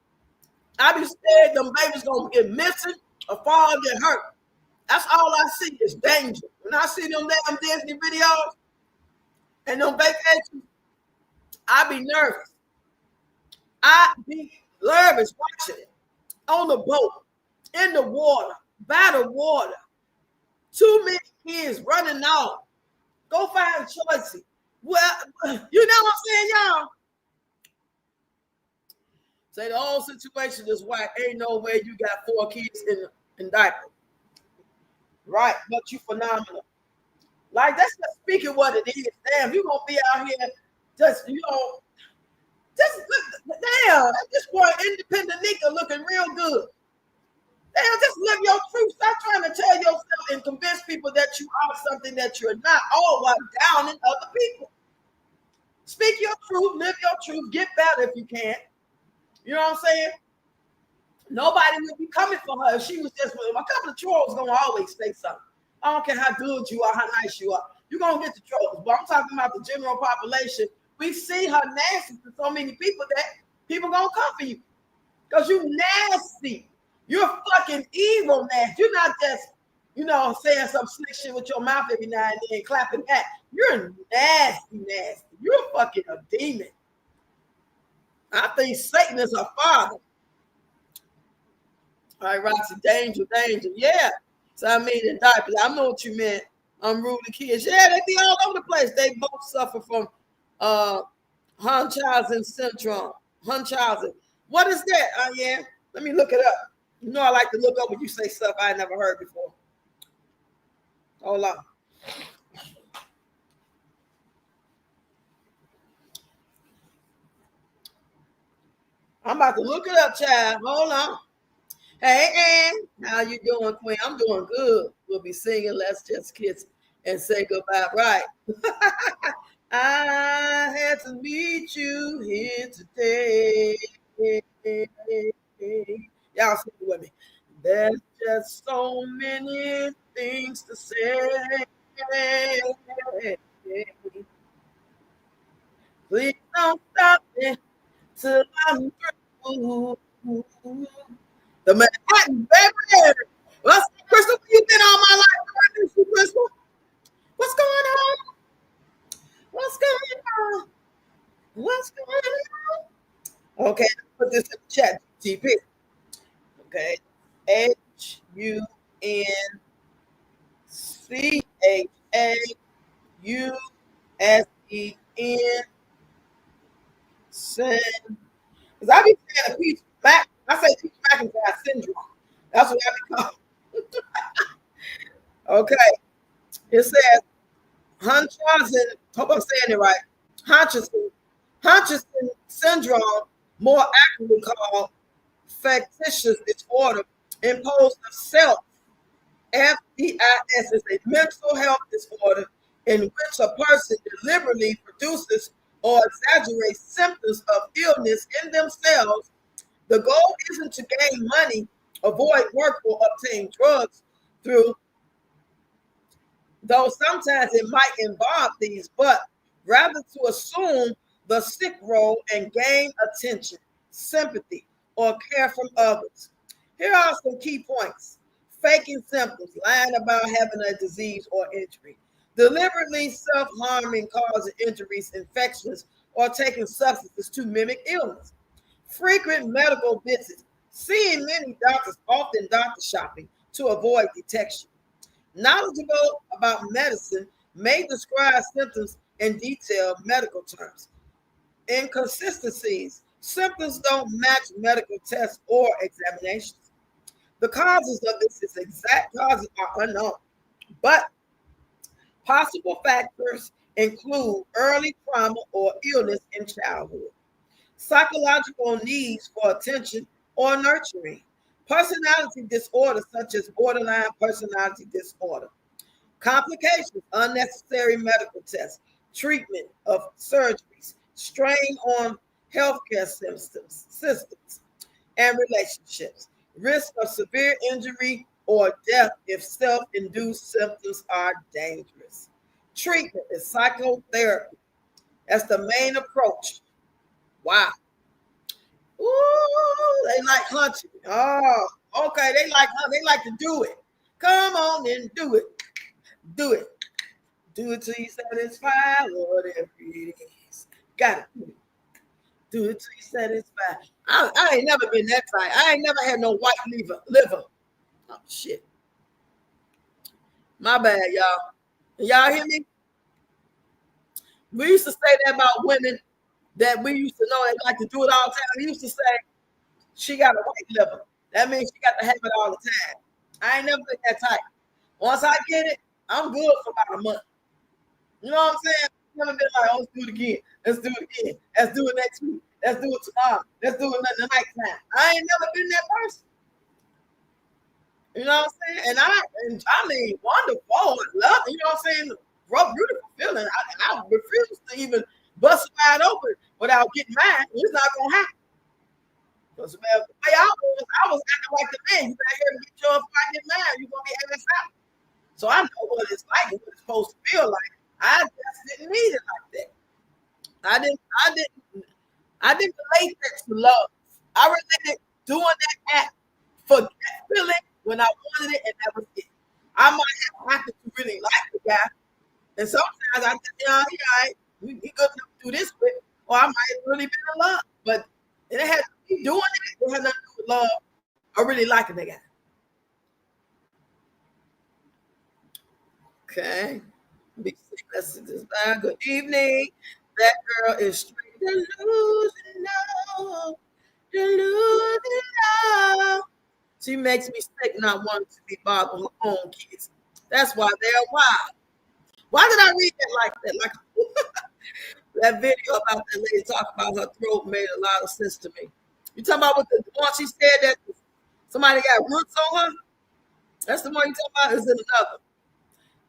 I be scared them babies gonna get missing or fall and get hurt. That's all I see is danger. When I see them damn Disney videos and them vacations, I be nervous. I be nervous watching it on the boat, in the water, by the water. Too many kids running off. Go find Choicy. Well, you know what I'm saying, y'all? Say the whole situation is why ain't no way you got 4 kids in diapers. Right, but you phenomenal. Like, that's just speaking what it is. Damn, you gonna be out here just, just damn, at this point, independent Nika looking real good. Damn, just live your truth. Stop trying to tell yourself and convince people that you are something that you're not, all while downing other people. Speak your truth, live your truth, get better if you can. You know what I'm saying? Nobody would be coming for her if she was just with him. A couple of trolls gonna always say something. I don't care how good you are, how nice you are. You're gonna get the trolls. But I'm talking about the general population. We see her nasty to so many people that people gonna come for you. Because you nasty. You're fucking evil, nasty. You're not just saying some slick shit with your mouth every now and then, clapping back. You're nasty, nasty. You're fucking a demon. I think Satan is a father. All right, Roxy, danger, danger. Yeah. So I mean, in diapers. I know what you meant. Unruly kids. Yeah, they be all over the place. They both suffer from uh Munchausen syndrome. Munchausen. What is that? Yeah. Let me look it up. I like to look up when you say stuff I never heard before. Hold on. I'm about to look it up, child. Hold on. Hey, Ann. How you doing, Queen? I'm doing good. We'll be singing Let's Just Kiss and say goodbye. Right. I had to meet you here today. Y'all sing with me. There's just so many things to say. Please don't stop me till I'm through. The Manhattan, baby. What's Crystal? You been all my life, Crystal? What's going on? What's going on? What's going on? Okay, put this in the chat, TP. Okay, HUNCHAUSEN. Sin. Because I be saying a Peach Mac. I say Peach McIntyre syndrome. That's what I be calling. Okay. It says Munchausen. Hope I'm saying it right. Huntington syndrome, more accurately called factitious disorder, imposed of self. FDIS is a mental health disorder in which a person deliberately produces or exaggerates symptoms of illness in themselves. The goal isn't to gain money, avoid work, or obtain drugs through, though sometimes it might involve these, but rather to assume the sick role and gain attention, sympathy, or care from others. Here are some key points. Faking symptoms, lying about having a disease or injury, deliberately self-harming, causing injuries, infections, or taking substances to mimic illness. Frequent medical visits, seeing many doctors, often doctor shopping to avoid detection. Knowledgeable about medicine may describe symptoms in detailed medical terms. Inconsistencies, symptoms don't match medical tests or examinations. The causes of this exact causes are unknown, but possible factors include early trauma or illness in childhood, psychological needs for attention or nurturing, personality disorders such as borderline personality disorder, complications, unnecessary medical tests, treatment of surgeries, strain on healthcare systems and relationships, risk of severe injury or death if self-induced symptoms are dangerous. Treatment is psychotherapy. That's the main approach. Wow. Ooh, they like hunting. Oh, okay. They like to do it. Come on and do it. Do it. Do it till you satisfy, whatever it is. Got it. Do it till you satisfy. I ain't never been that tight. I ain't never had no white liver. Oh shit. My bad, y'all. Y'all hear me? We used to say that about women that we used to know they like to do it all the time. We used to say she got a white liver. That means she got to have it all the time. I ain't never been that tight. Once I get it, I'm good for about a month. You know what I'm saying? Never been like, oh, let's do it again. Let's do it again. Let's do it next week. Let's do it tomorrow. Let's do it the next time. I ain't never been that person. You know what I'm saying? And I mean, wonderful. I love it. You know what I'm saying? Rough, beautiful feeling. I refuse to even bust it wide open without getting mad. It's not gonna happen. Because the way I was acting like the man. You better hear me get yours before I get mad. You're gonna be ass out. So I know what it's like and what it's supposed to feel like. I just didn't need it like that. I didn't relate that to love. I related doing that act for that feeling when I wanted it, and that was it. I might have to really like the guy. And sometimes I think, yeah, he all right. He good enough to do this with, or I might have really been in love. But it has to be doing it. It has nothing to do with love or really liking the guy. Okay. Big messages. Good evening. That girl is straight delusional. Delusional. She makes me sick not wanting to be bothered with her own kids. That's why they're wild. Why did I read that like that? Like that video about that lady talking about her throat made a lot of sense to me. You talking about what the one she said that somebody got roots on her? That's the one you talking about? Is it another?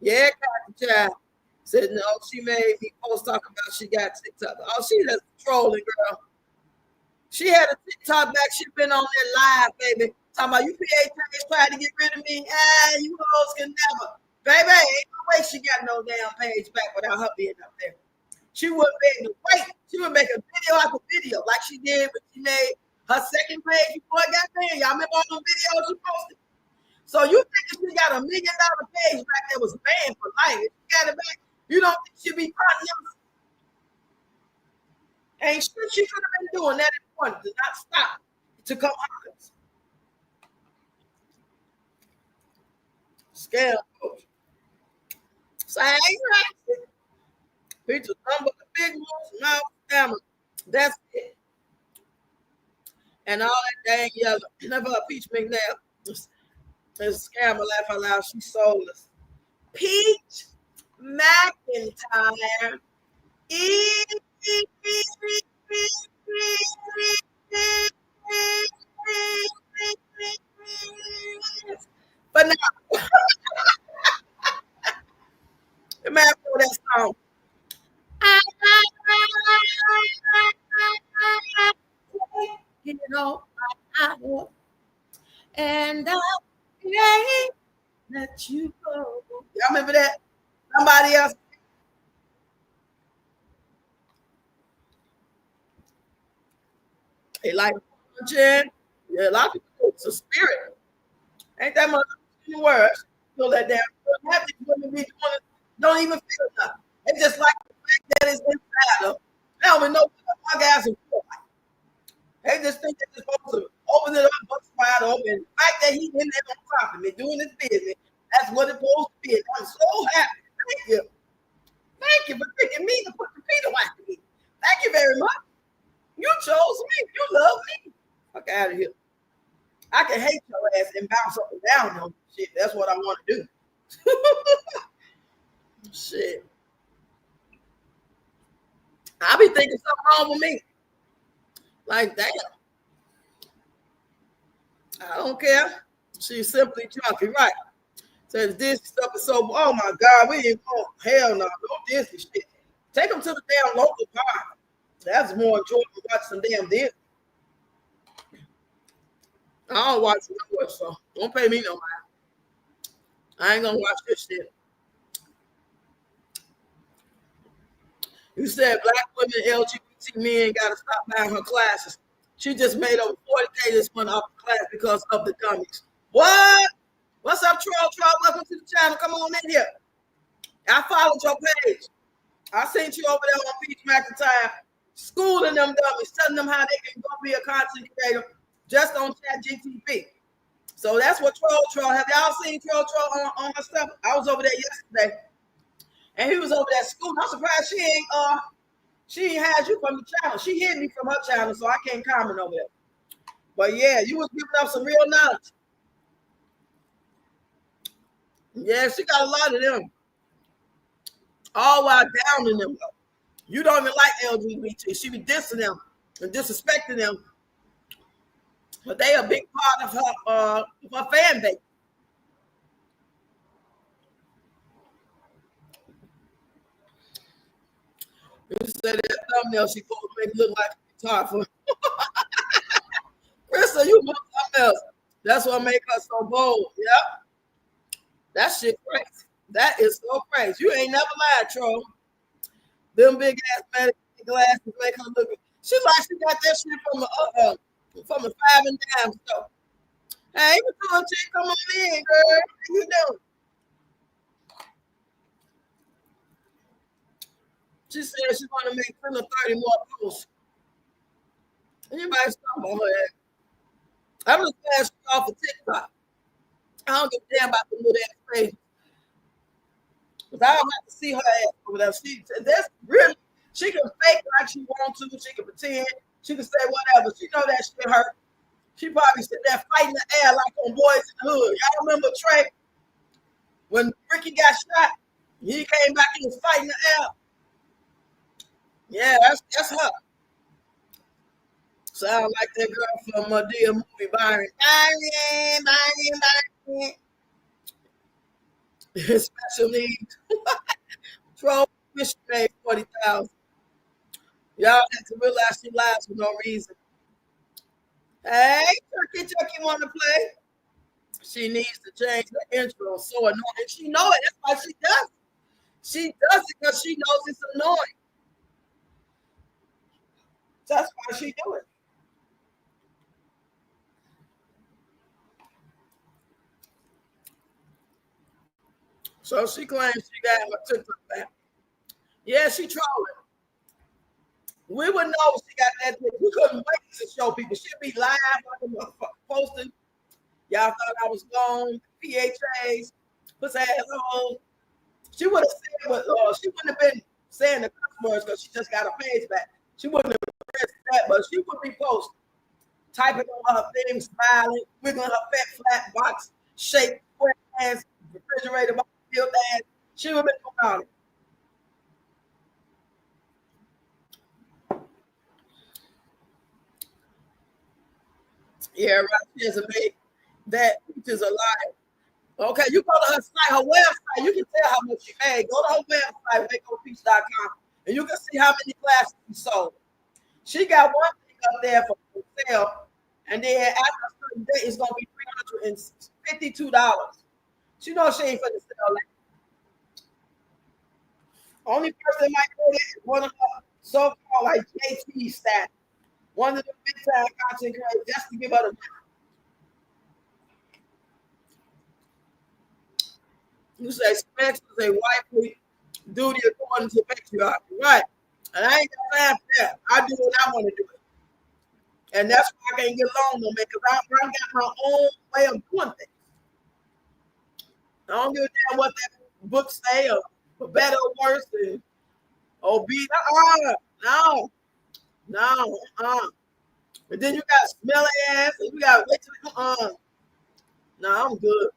Yeah, Kathy Child said no. She made me post talking about she got TikTok. Oh, she just trolling, girl. She had a TikTok back. She been on there live, baby. Talking about you PHAs trying to get rid of me. Ah, you hoes can never. Baby, ain't no way she got no damn page back without her being up there. She wouldn't be able to wait. She would make a video after video like she did when she made her second page before it got banned. Y'all remember all those videos she posted? So you think if she got $1 million page back that was banned for life, if she got it back, you don't think she'd be crying? Ain't shit she could have been doing that important to not stop to come out. Scam coach. So I ain't right. He just number the big moves, mouth scammer. That's it. And all that dang yellow. Never a Peach McNair. It's a scammer, laugh out loud. She's soulless. Peach McIntyre. But now, the man for that song. You know, and I can't let you go. Y'all remember that? Somebody else. They like punching. Yeah, a lot of people. It's a spirit. Ain't that much in the words. Feel that damn happy women be doing it, don't even feel nothing. It's just like the fact that it's inside them. They don't even know what my guys are for. They just think they're supposed to open it up, bust wide open. The fact that he's in there on top of me doing his business, that's what it's supposed to be. And I'm so happy. Thank you. Thank you for picking me to put the feet away from me. Thank you very much. You chose me. You love me. Fuck out of here. I can hate your ass and bounce up and down on shit. That's what I want to do. Shit. I be thinking something wrong with me. Like, damn. I don't care. She's simply drunk. You're right. Says this stuff is so, oh my God, we ain't going, hell no, don't Disney shit. Take them to the damn local park. That's more enjoyable than watching some damn Disney. I don't watch it no more, so don't pay me no mind. I ain't gonna watch this shit. You said black women, LGBT men gotta stop buying her classes. She just made over 40K this month off the class because of the dummies. What? What's up, Troll? Welcome to the channel. Come on in here. I followed your page. I sent you over there on Peach McIntyre, schooling them dummies, telling them how they can go be a content creator just on ChatGPT. So that's what Troll. Have y'all seen Troll on her stuff? I was over there yesterday, and he was over there schooling. I'm surprised she ain't had you from the channel. She hid me from her channel, so I can't comment over there. But yeah, you was giving up some real knowledge. Yeah, she got a lot of them. All while downing them. You don't even like LGBT. She be dissing them and disrespecting them. But they a big part of her fan base. You said that thumbnail she supposed to make it look like a guitar for Krista, you put something else. That's what make her so bold. Yep. That shit crazy. That is so crazy. You ain't never lied, troll. Them big ass medical glasses make her look. She like she got that shit from the Five and Dime store. Hey, what's up, chick? Come on in, girl. How you doing? She said she's going to make 10 or 30 more posts. Anybody talking about her? I'm just glad she's off of TikTok. I don't give a damn about the little ass page. Because I don't have to see her ass over there. That's really, she can fake like she wants to. She can pretend. She can say whatever. She know that shit hurt. She probably sit there fighting the air like on Boys in the Hood. Y'all remember Trey? When Ricky got shot, he came back and was fighting the air. Yeah, that's her. Sound like that girl from Madea movie, Byron. Byron. Special needs. Troll fish paid 40,000. Y'all have to realize she lies for no reason. Hey, Chucky want to play? She needs to change the intro. So annoying. And she know it. That's why she does it. She does it because she knows it's annoying. That's why she do it. So she claims she got her TikTok back. Yeah, she trolling. We would know she got that. We couldn't wait to show people. She'd be live like a motherfucker posting. Y'all thought I was gone. PHAs, pussy assholes. She would have said what she wouldn't have been saying the customers because she just got a page back. She wouldn't have pressed that, but she would be posting, typing on her thing, smiling, wiggling her fat flat box shaped square ass refrigerator box built ass. She would have been doing all it. Yeah, right. She has a made that which is a lie. Okay, you go to her site, her website, you can tell how much she made. Go to her website, wacopeach.com, and you can see how many classes she sold. She got one thing up there for sale, and then after a certain date, it's gonna be $352. She knows she ain't finna sell that. Only person that might do that is one of her so-called like JT stats. One of the big time content creators just to give her the you say specs is a wifely duty according to patriarchy, right? And I ain't got time for that. I do what I want to do. And that's why I can't get along no man, because I got my own way of doing things. I don't give a damn what that book say or for better or worse or be no, no, But then you got smelly ass and you got wait till no, I'm good.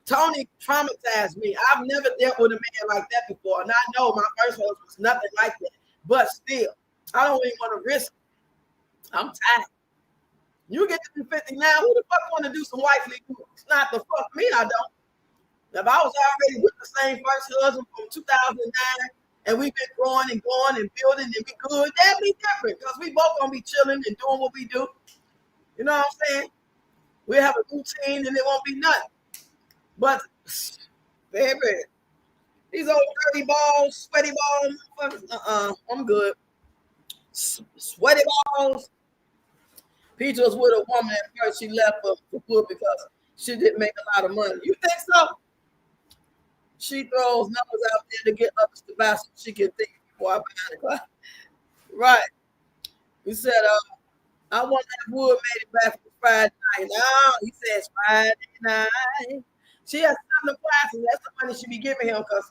Tony traumatized me. I've never dealt with a man like that before. And I know my first husband was nothing like that. But still, I don't even want to risk it. I'm tired. You get to be 50 now, who the fuck want to do some wifely good? It's not the fuck me, I don't. If I was already with the same first husband from 2009 and we've been growing and going and building and be good, that'd be different because we both gonna be chilling and doing what we do. You know what I'm saying? We'll have a routine and it won't be nothing. But, baby, these old dirty balls, sweaty balls, I'm good. Sweaty balls. Peach was with a woman at first. She left for good because she didn't make a lot of money. You think so? She throws numbers out there to get others to buy so she can think before I buy it. Right. He said, I want that wood made it back for Friday night. No, he says Friday night. She has something to classes. That's the money she be giving him because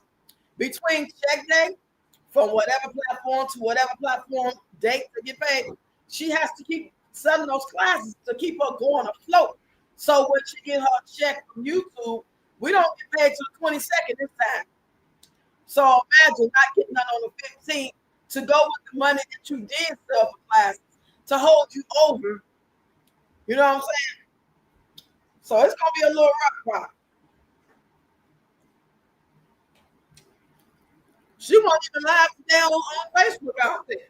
between check day from whatever platform to whatever platform date to get paid, she has to keep selling those classes to keep her going afloat. So when she get her check from YouTube, we don't get paid till the 22nd this time. So imagine not getting none on the 15th to go with the money that you did sell for classes to hold you over. You know what I'm saying? So it's gonna be a little rough ride. She won't even live down on Facebook out there.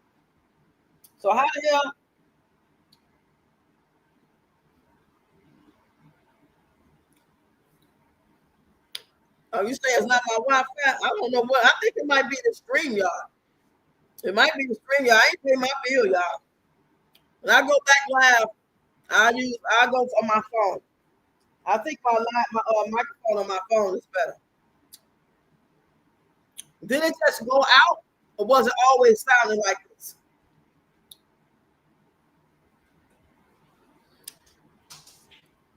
So how the hell? Oh, you say it's not my Wi-Fi? I don't know what. I think it might be the stream, y'all. It might be the stream, y'all. I ain't pay my bill, y'all. When I go back live, I go on my phone. I think my microphone on my phone is better. Did it just go out? Or was it always sounding like this?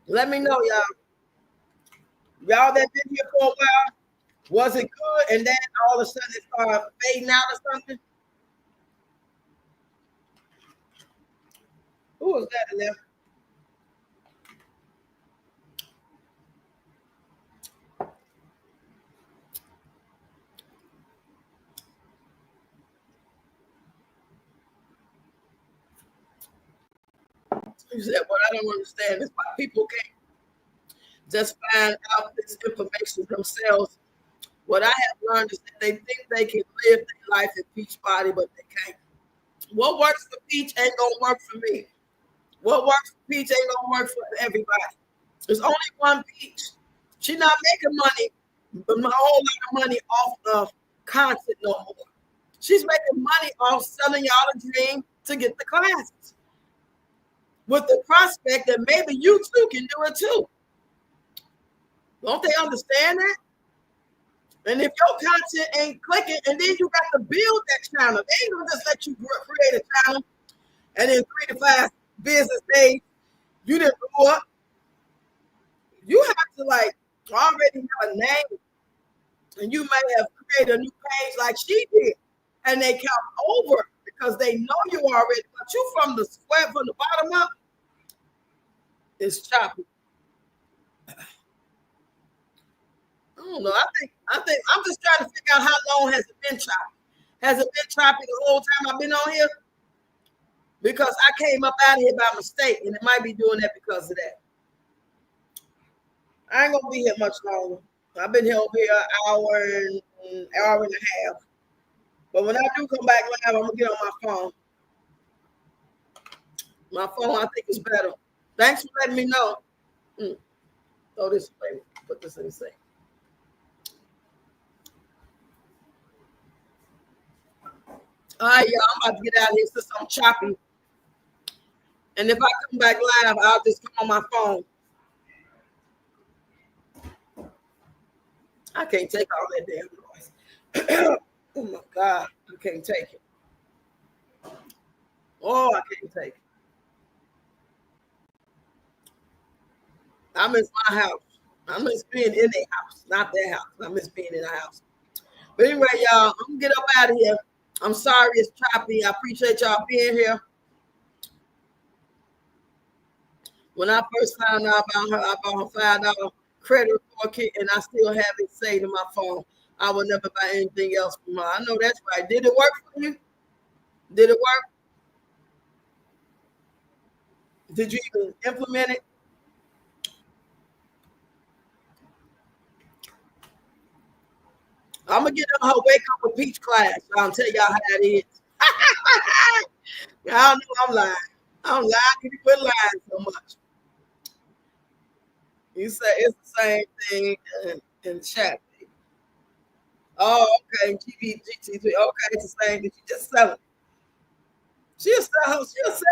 Let me know, y'all. Y'all that been here for a while, was it good? And then all of a sudden it started fading out or something? Who was that in there? You said, "What I don't understand is why people can't just find out this information themselves." What I have learned is that they think they can live their life in Peach Body, but they can't. What works for Peach ain't gonna work for me. What works for Peach ain't gonna work for everybody. There's only one Peach. She's not making money, but a whole lot of money off of content no more. She's making money off selling y'all a dream to get the classes, with the prospect that maybe you too can do it too. Don't they understand that? And if your content ain't clicking, and then you got to build that channel, they ain't gonna just let you create a channel and in 3 to 5 business days you didn't blow up. You have to like already have a name, and you may have created a new page like she did, and they come over because they know you already. But you from the square, from the bottom up, it's choppy. I don't know. I think I'm just trying to figure out how long has it been choppy. Has it been choppy the whole time I've been on here? Because I came up out of here by mistake, and it might be doing that because of that. I ain't gonna be here much longer. I've been here over here an hour and a half. But when I do come back live, I'm gonna get on my phone. My phone, I think, is better. Thanks for letting me know. Throw this away. Put this in the sink. All right, y'all. I'm about to get out of here since I'm choppy. And if I come back live, I'll just come on my phone. I can't take all that damn noise. Oh my God, I can't take it. Oh, I can't take it. I miss my house. I miss being in a house, not their house. I miss being in a house. But anyway, y'all, I'm gonna get up out of here. I'm sorry it's choppy. I appreciate y'all being here. When I first found out about her, I bought her $5 credit report kit, and I still have it saved in my phone. I will never buy anything else from her. I know that's right. Did it work for you? Did it work? Did you even implement it? I'm gonna get on her wake up with Peach class. I'll tell y'all how that is. Y'all know I'm lying. I'm lying. You quit lying so much. You say it's the same thing in chat. Oh, okay. GBGT3. Okay, it's the same. Did you just sell it? She'll sell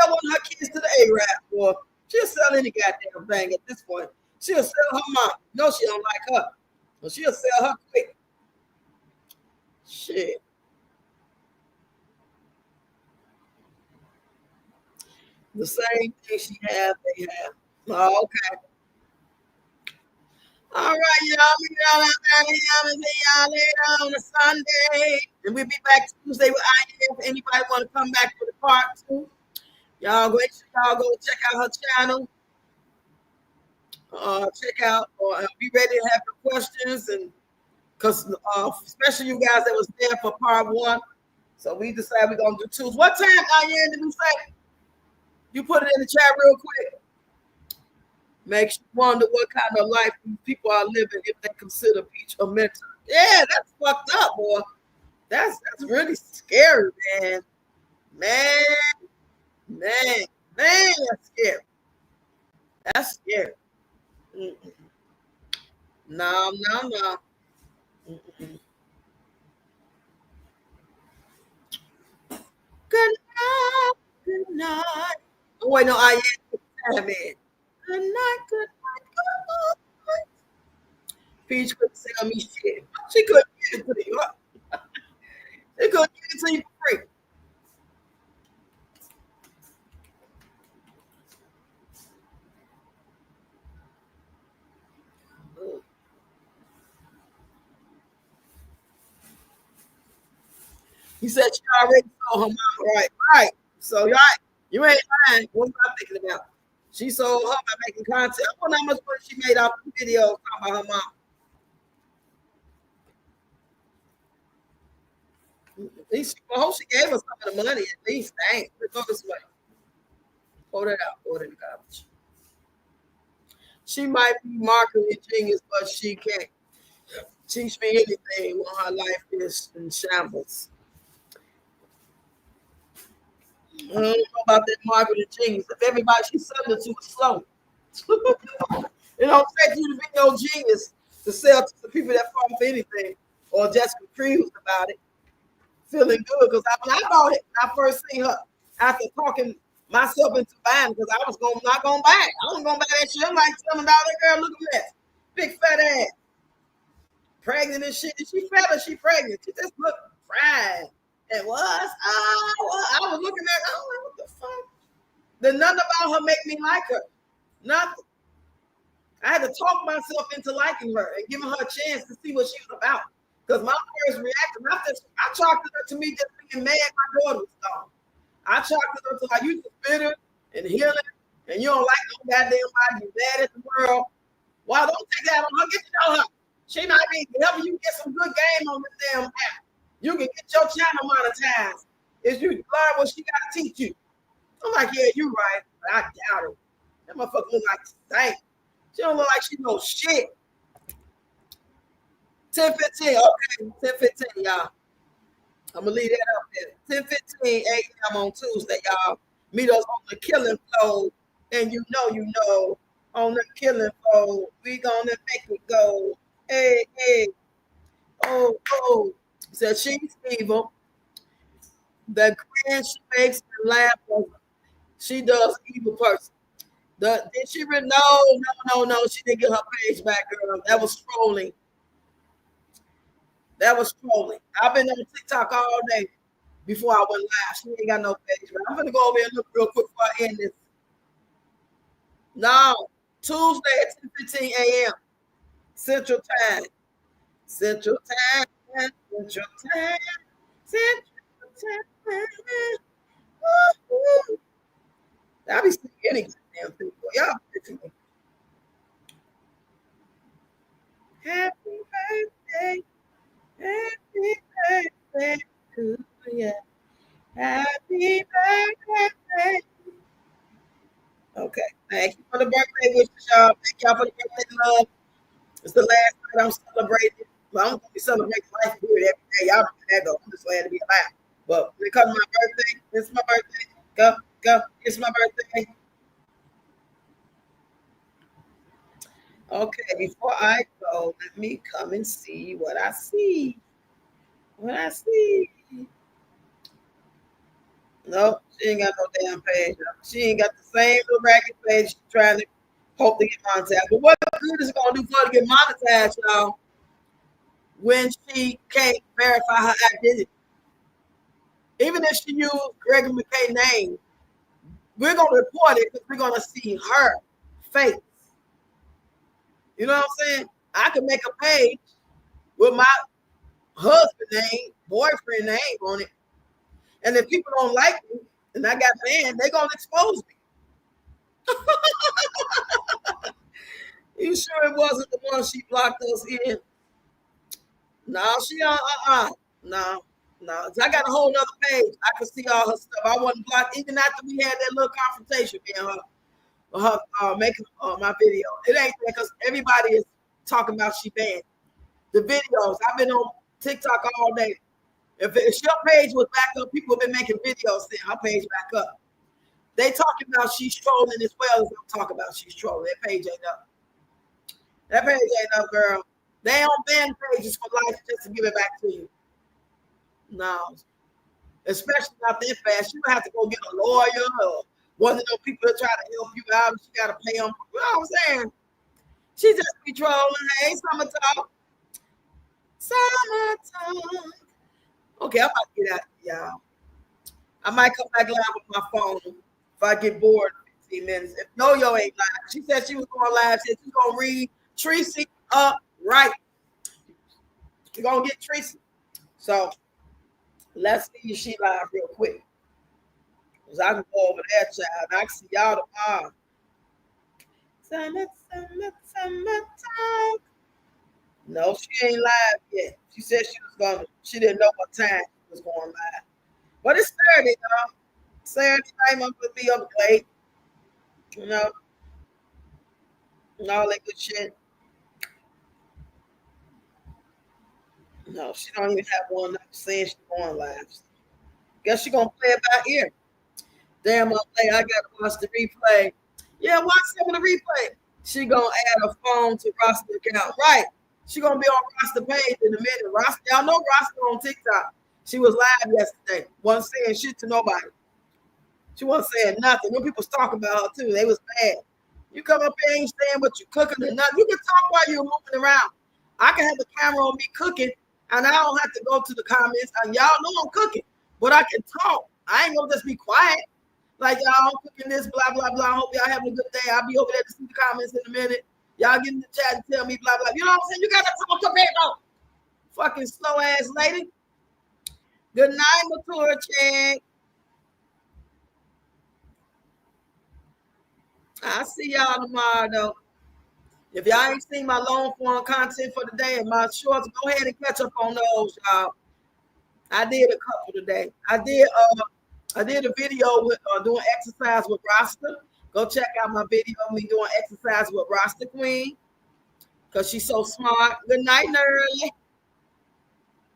one of her kids to the A-Rap, or she'll sell any goddamn thing at this point. She'll sell her mom. No, she don't like her. But she'll sell her quick. Shit. The same thing she has, they have. Oh, okay. All right, y'all. We got out of here. I'm gonna see y'all later on a Sunday. And we'll be back Tuesday with IDF. If anybody want to come back for the part two, y'all make sure y'all go check out her channel. Check out or be ready to have your questions, and because especially you guys that was there for part one. So we decided we're gonna do two. What time, Diane, did we say? You put it in the chat real quick. Makes you wonder what kind of life these people are living if they consider Peach a mentor. Yeah, that's fucked up, boy. That's really scary, man. Man, man, man, that's scary. That's scary. Mm-mm. No, no, no. Mm-mm. Good night, good night. Oh wait, no, I am man. Good night, good night, good night. Peach couldn't sell me shit. She couldn't get it to the She couldn't get it to you for free. He said she already told her mom, right? Right. So right, you ain't lying. What am I thinking about? She sold her by making content. I wonder how much money she made off the video talking about her mom. At least I hope she gave us some of the money. At least, thanks. Let's go this way. Hold it out. Hold it in the garbage. She might be marketing genius, but she can't teach me anything when her life is in shambles. I don't know about that marketing genius. If everybody she's selling to is slow. It don't take you to be no genius to sell to the people that fall for anything or just confused about it, feeling good. Because when I bought it, when I first seen her after talking myself into buying because I was not gonna buy it. I wasn't gonna buy that shit. I'm like $7 girl, look at that. Big fat ass. Pregnant and shit. Is she fat or she pregnant? She just looked fried. It was. I was looking at her. I was like, what the fuck? Then nothing about her make me like her. Nothing. I had to talk myself into liking her and giving her a chance to see what she was about. Because my first reaction, I chalked it up to me just being mad my daughter was gone. I chalked it up to like you just bitter and healing and you don't like no goddamn body, you mad at the world. Well, don't take that on her. Get to know her. She might be helping you get some good game on this damn app. You can get your channel monetized if you learn what she got to teach you. I'm like, yeah, you're right, but I doubt it. That motherfucker look like stank. She don't look like she knows shit. 10:15, okay, 10:15, y'all. I'm gonna leave that up there. 10:15 a.m. on Tuesday, y'all. Meet us on the Killing Flow, and you know, on the Killing Flow, we gonna make it go. Hey, hey, oh. Said she's evil. The grin she makes and laugh over. She does evil person. Did she really? No. She didn't get her page back, girl. That was trolling. That was trolling. I've been on TikTok all day before I went live. She ain't got no page back. I'm gonna go over here and look real quick before I end this. No, Tuesday at 10:15 a.m. Central Time. Central Time. Central Time. Central Time. Woo-hoo. I be seeing any goddamn people. Y'all listen to me. Happy birthday. Happy birthday to you. Happy birthday. Okay. Thank you for the birthday wishes, y'all. Thank y'all for the birthday love. It's the last night I'm celebrating. Well, I'm gonna be celebrating life here every day. Y'all know that though. I'm just glad to be alive. But when it comes to my birthday, it's my birthday. Go. It's my birthday. Okay, before I go, let me come and see what I see. What I see. Nope, she ain't got no damn page. She ain't got the same little ragged page she's trying to hope to get monetized. But what good is it gonna do for her to get monetized, y'all, when she can't verify her identity? Even if she used Gregory McKay name, we're gonna report it because we're gonna see her face. You know what I'm saying? I can make a page with my husband name, boyfriend name on it. And if people don't like me and I got banned, they're gonna expose me. You sure it wasn't the one she blocked us in? No, she no. I got a whole nother page. I can see all her stuff. I wasn't blocked even after we had that little confrontation being her making my video. It ain't that because everybody is talking about she banned the videos. I've been on TikTok all day. If your page was back up, people have been making videos saying her page back up. They talking about she's trolling as well as I'm talking about she's trolling. That page ain't up. That page ain't up, girl. They don't ban pages for life just to give it back to you. No. Especially not that fast. You have to go get a lawyer or one of those people that try to help you out and she got to pay them. You know what I'm saying? She just be trolling. Hey, summertime. Summertime. Okay, I might get out, y'all. I might come back live with my phone if I get bored in 15 minutes. If Yo-Yo ain't live, she said she was going live. Said she's gonna read Tracy up right. We're gonna get Tracy. So let's see if she live real quick. Cause I can go over there, child. I can see y'all tomorrow. Summertime. No, she ain't live yet. She said she was gonna. She didn't know what time she was going live. But it's Saturday, y'all. Saturday night, I'm gonna be up late. You know, and all that good shit. No, she don't even have one that saying she's going live. Guess she gonna play it by ear. Damn, I gotta watch the replay. Yeah, watch some of the replay. She gonna add a phone to roster account. Right. She gonna be on roster page in a minute. Roster, y'all know roster on TikTok. She was live yesterday. Wasn't saying shit to nobody. She wasn't saying nothing. When people was talking about her too, they was mad. You come up here ain't saying what you cooking or nothing. You can talk while you're moving around. I can have the camera on me cooking, and I don't have to go to the comments. And y'all know I'm cooking, but I can talk. I ain't gonna just be quiet. Like y'all, I'm cooking this, blah, blah, blah. I hope y'all having a good day. I'll be over there to see the comments in a minute. Y'all get in the chat and tell me, blah, blah. You know what I'm saying? You gotta talk to me, though. Fucking slow ass lady. Good night, Mature Chick. I'll see y'all tomorrow, though. If y'all ain't seen my long form content for the day and my shorts, go ahead and catch up on those, y'all. I did a couple today. I did a video with doing exercise with Rasta. Go check out my video of me doing exercise with Rasta Queen because she's so smart. Good night, Nerly.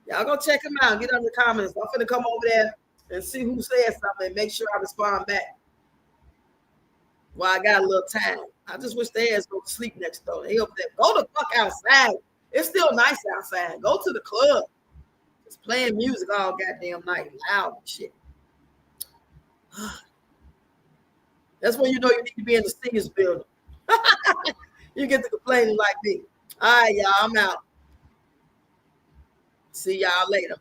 Y'all go check him out. Get on the comments. I'm finna come over there and see who said something and make sure I respond back. Well, I got a little time. I just wish they ass go to sleep next door. They up there. Go the fuck outside. It's still nice outside. Go to the club. Just playing music all goddamn night. Loud and shit. That's when you know you need to be in the singers building. You get to complaining like me. All right, y'all. I'm out. See y'all later.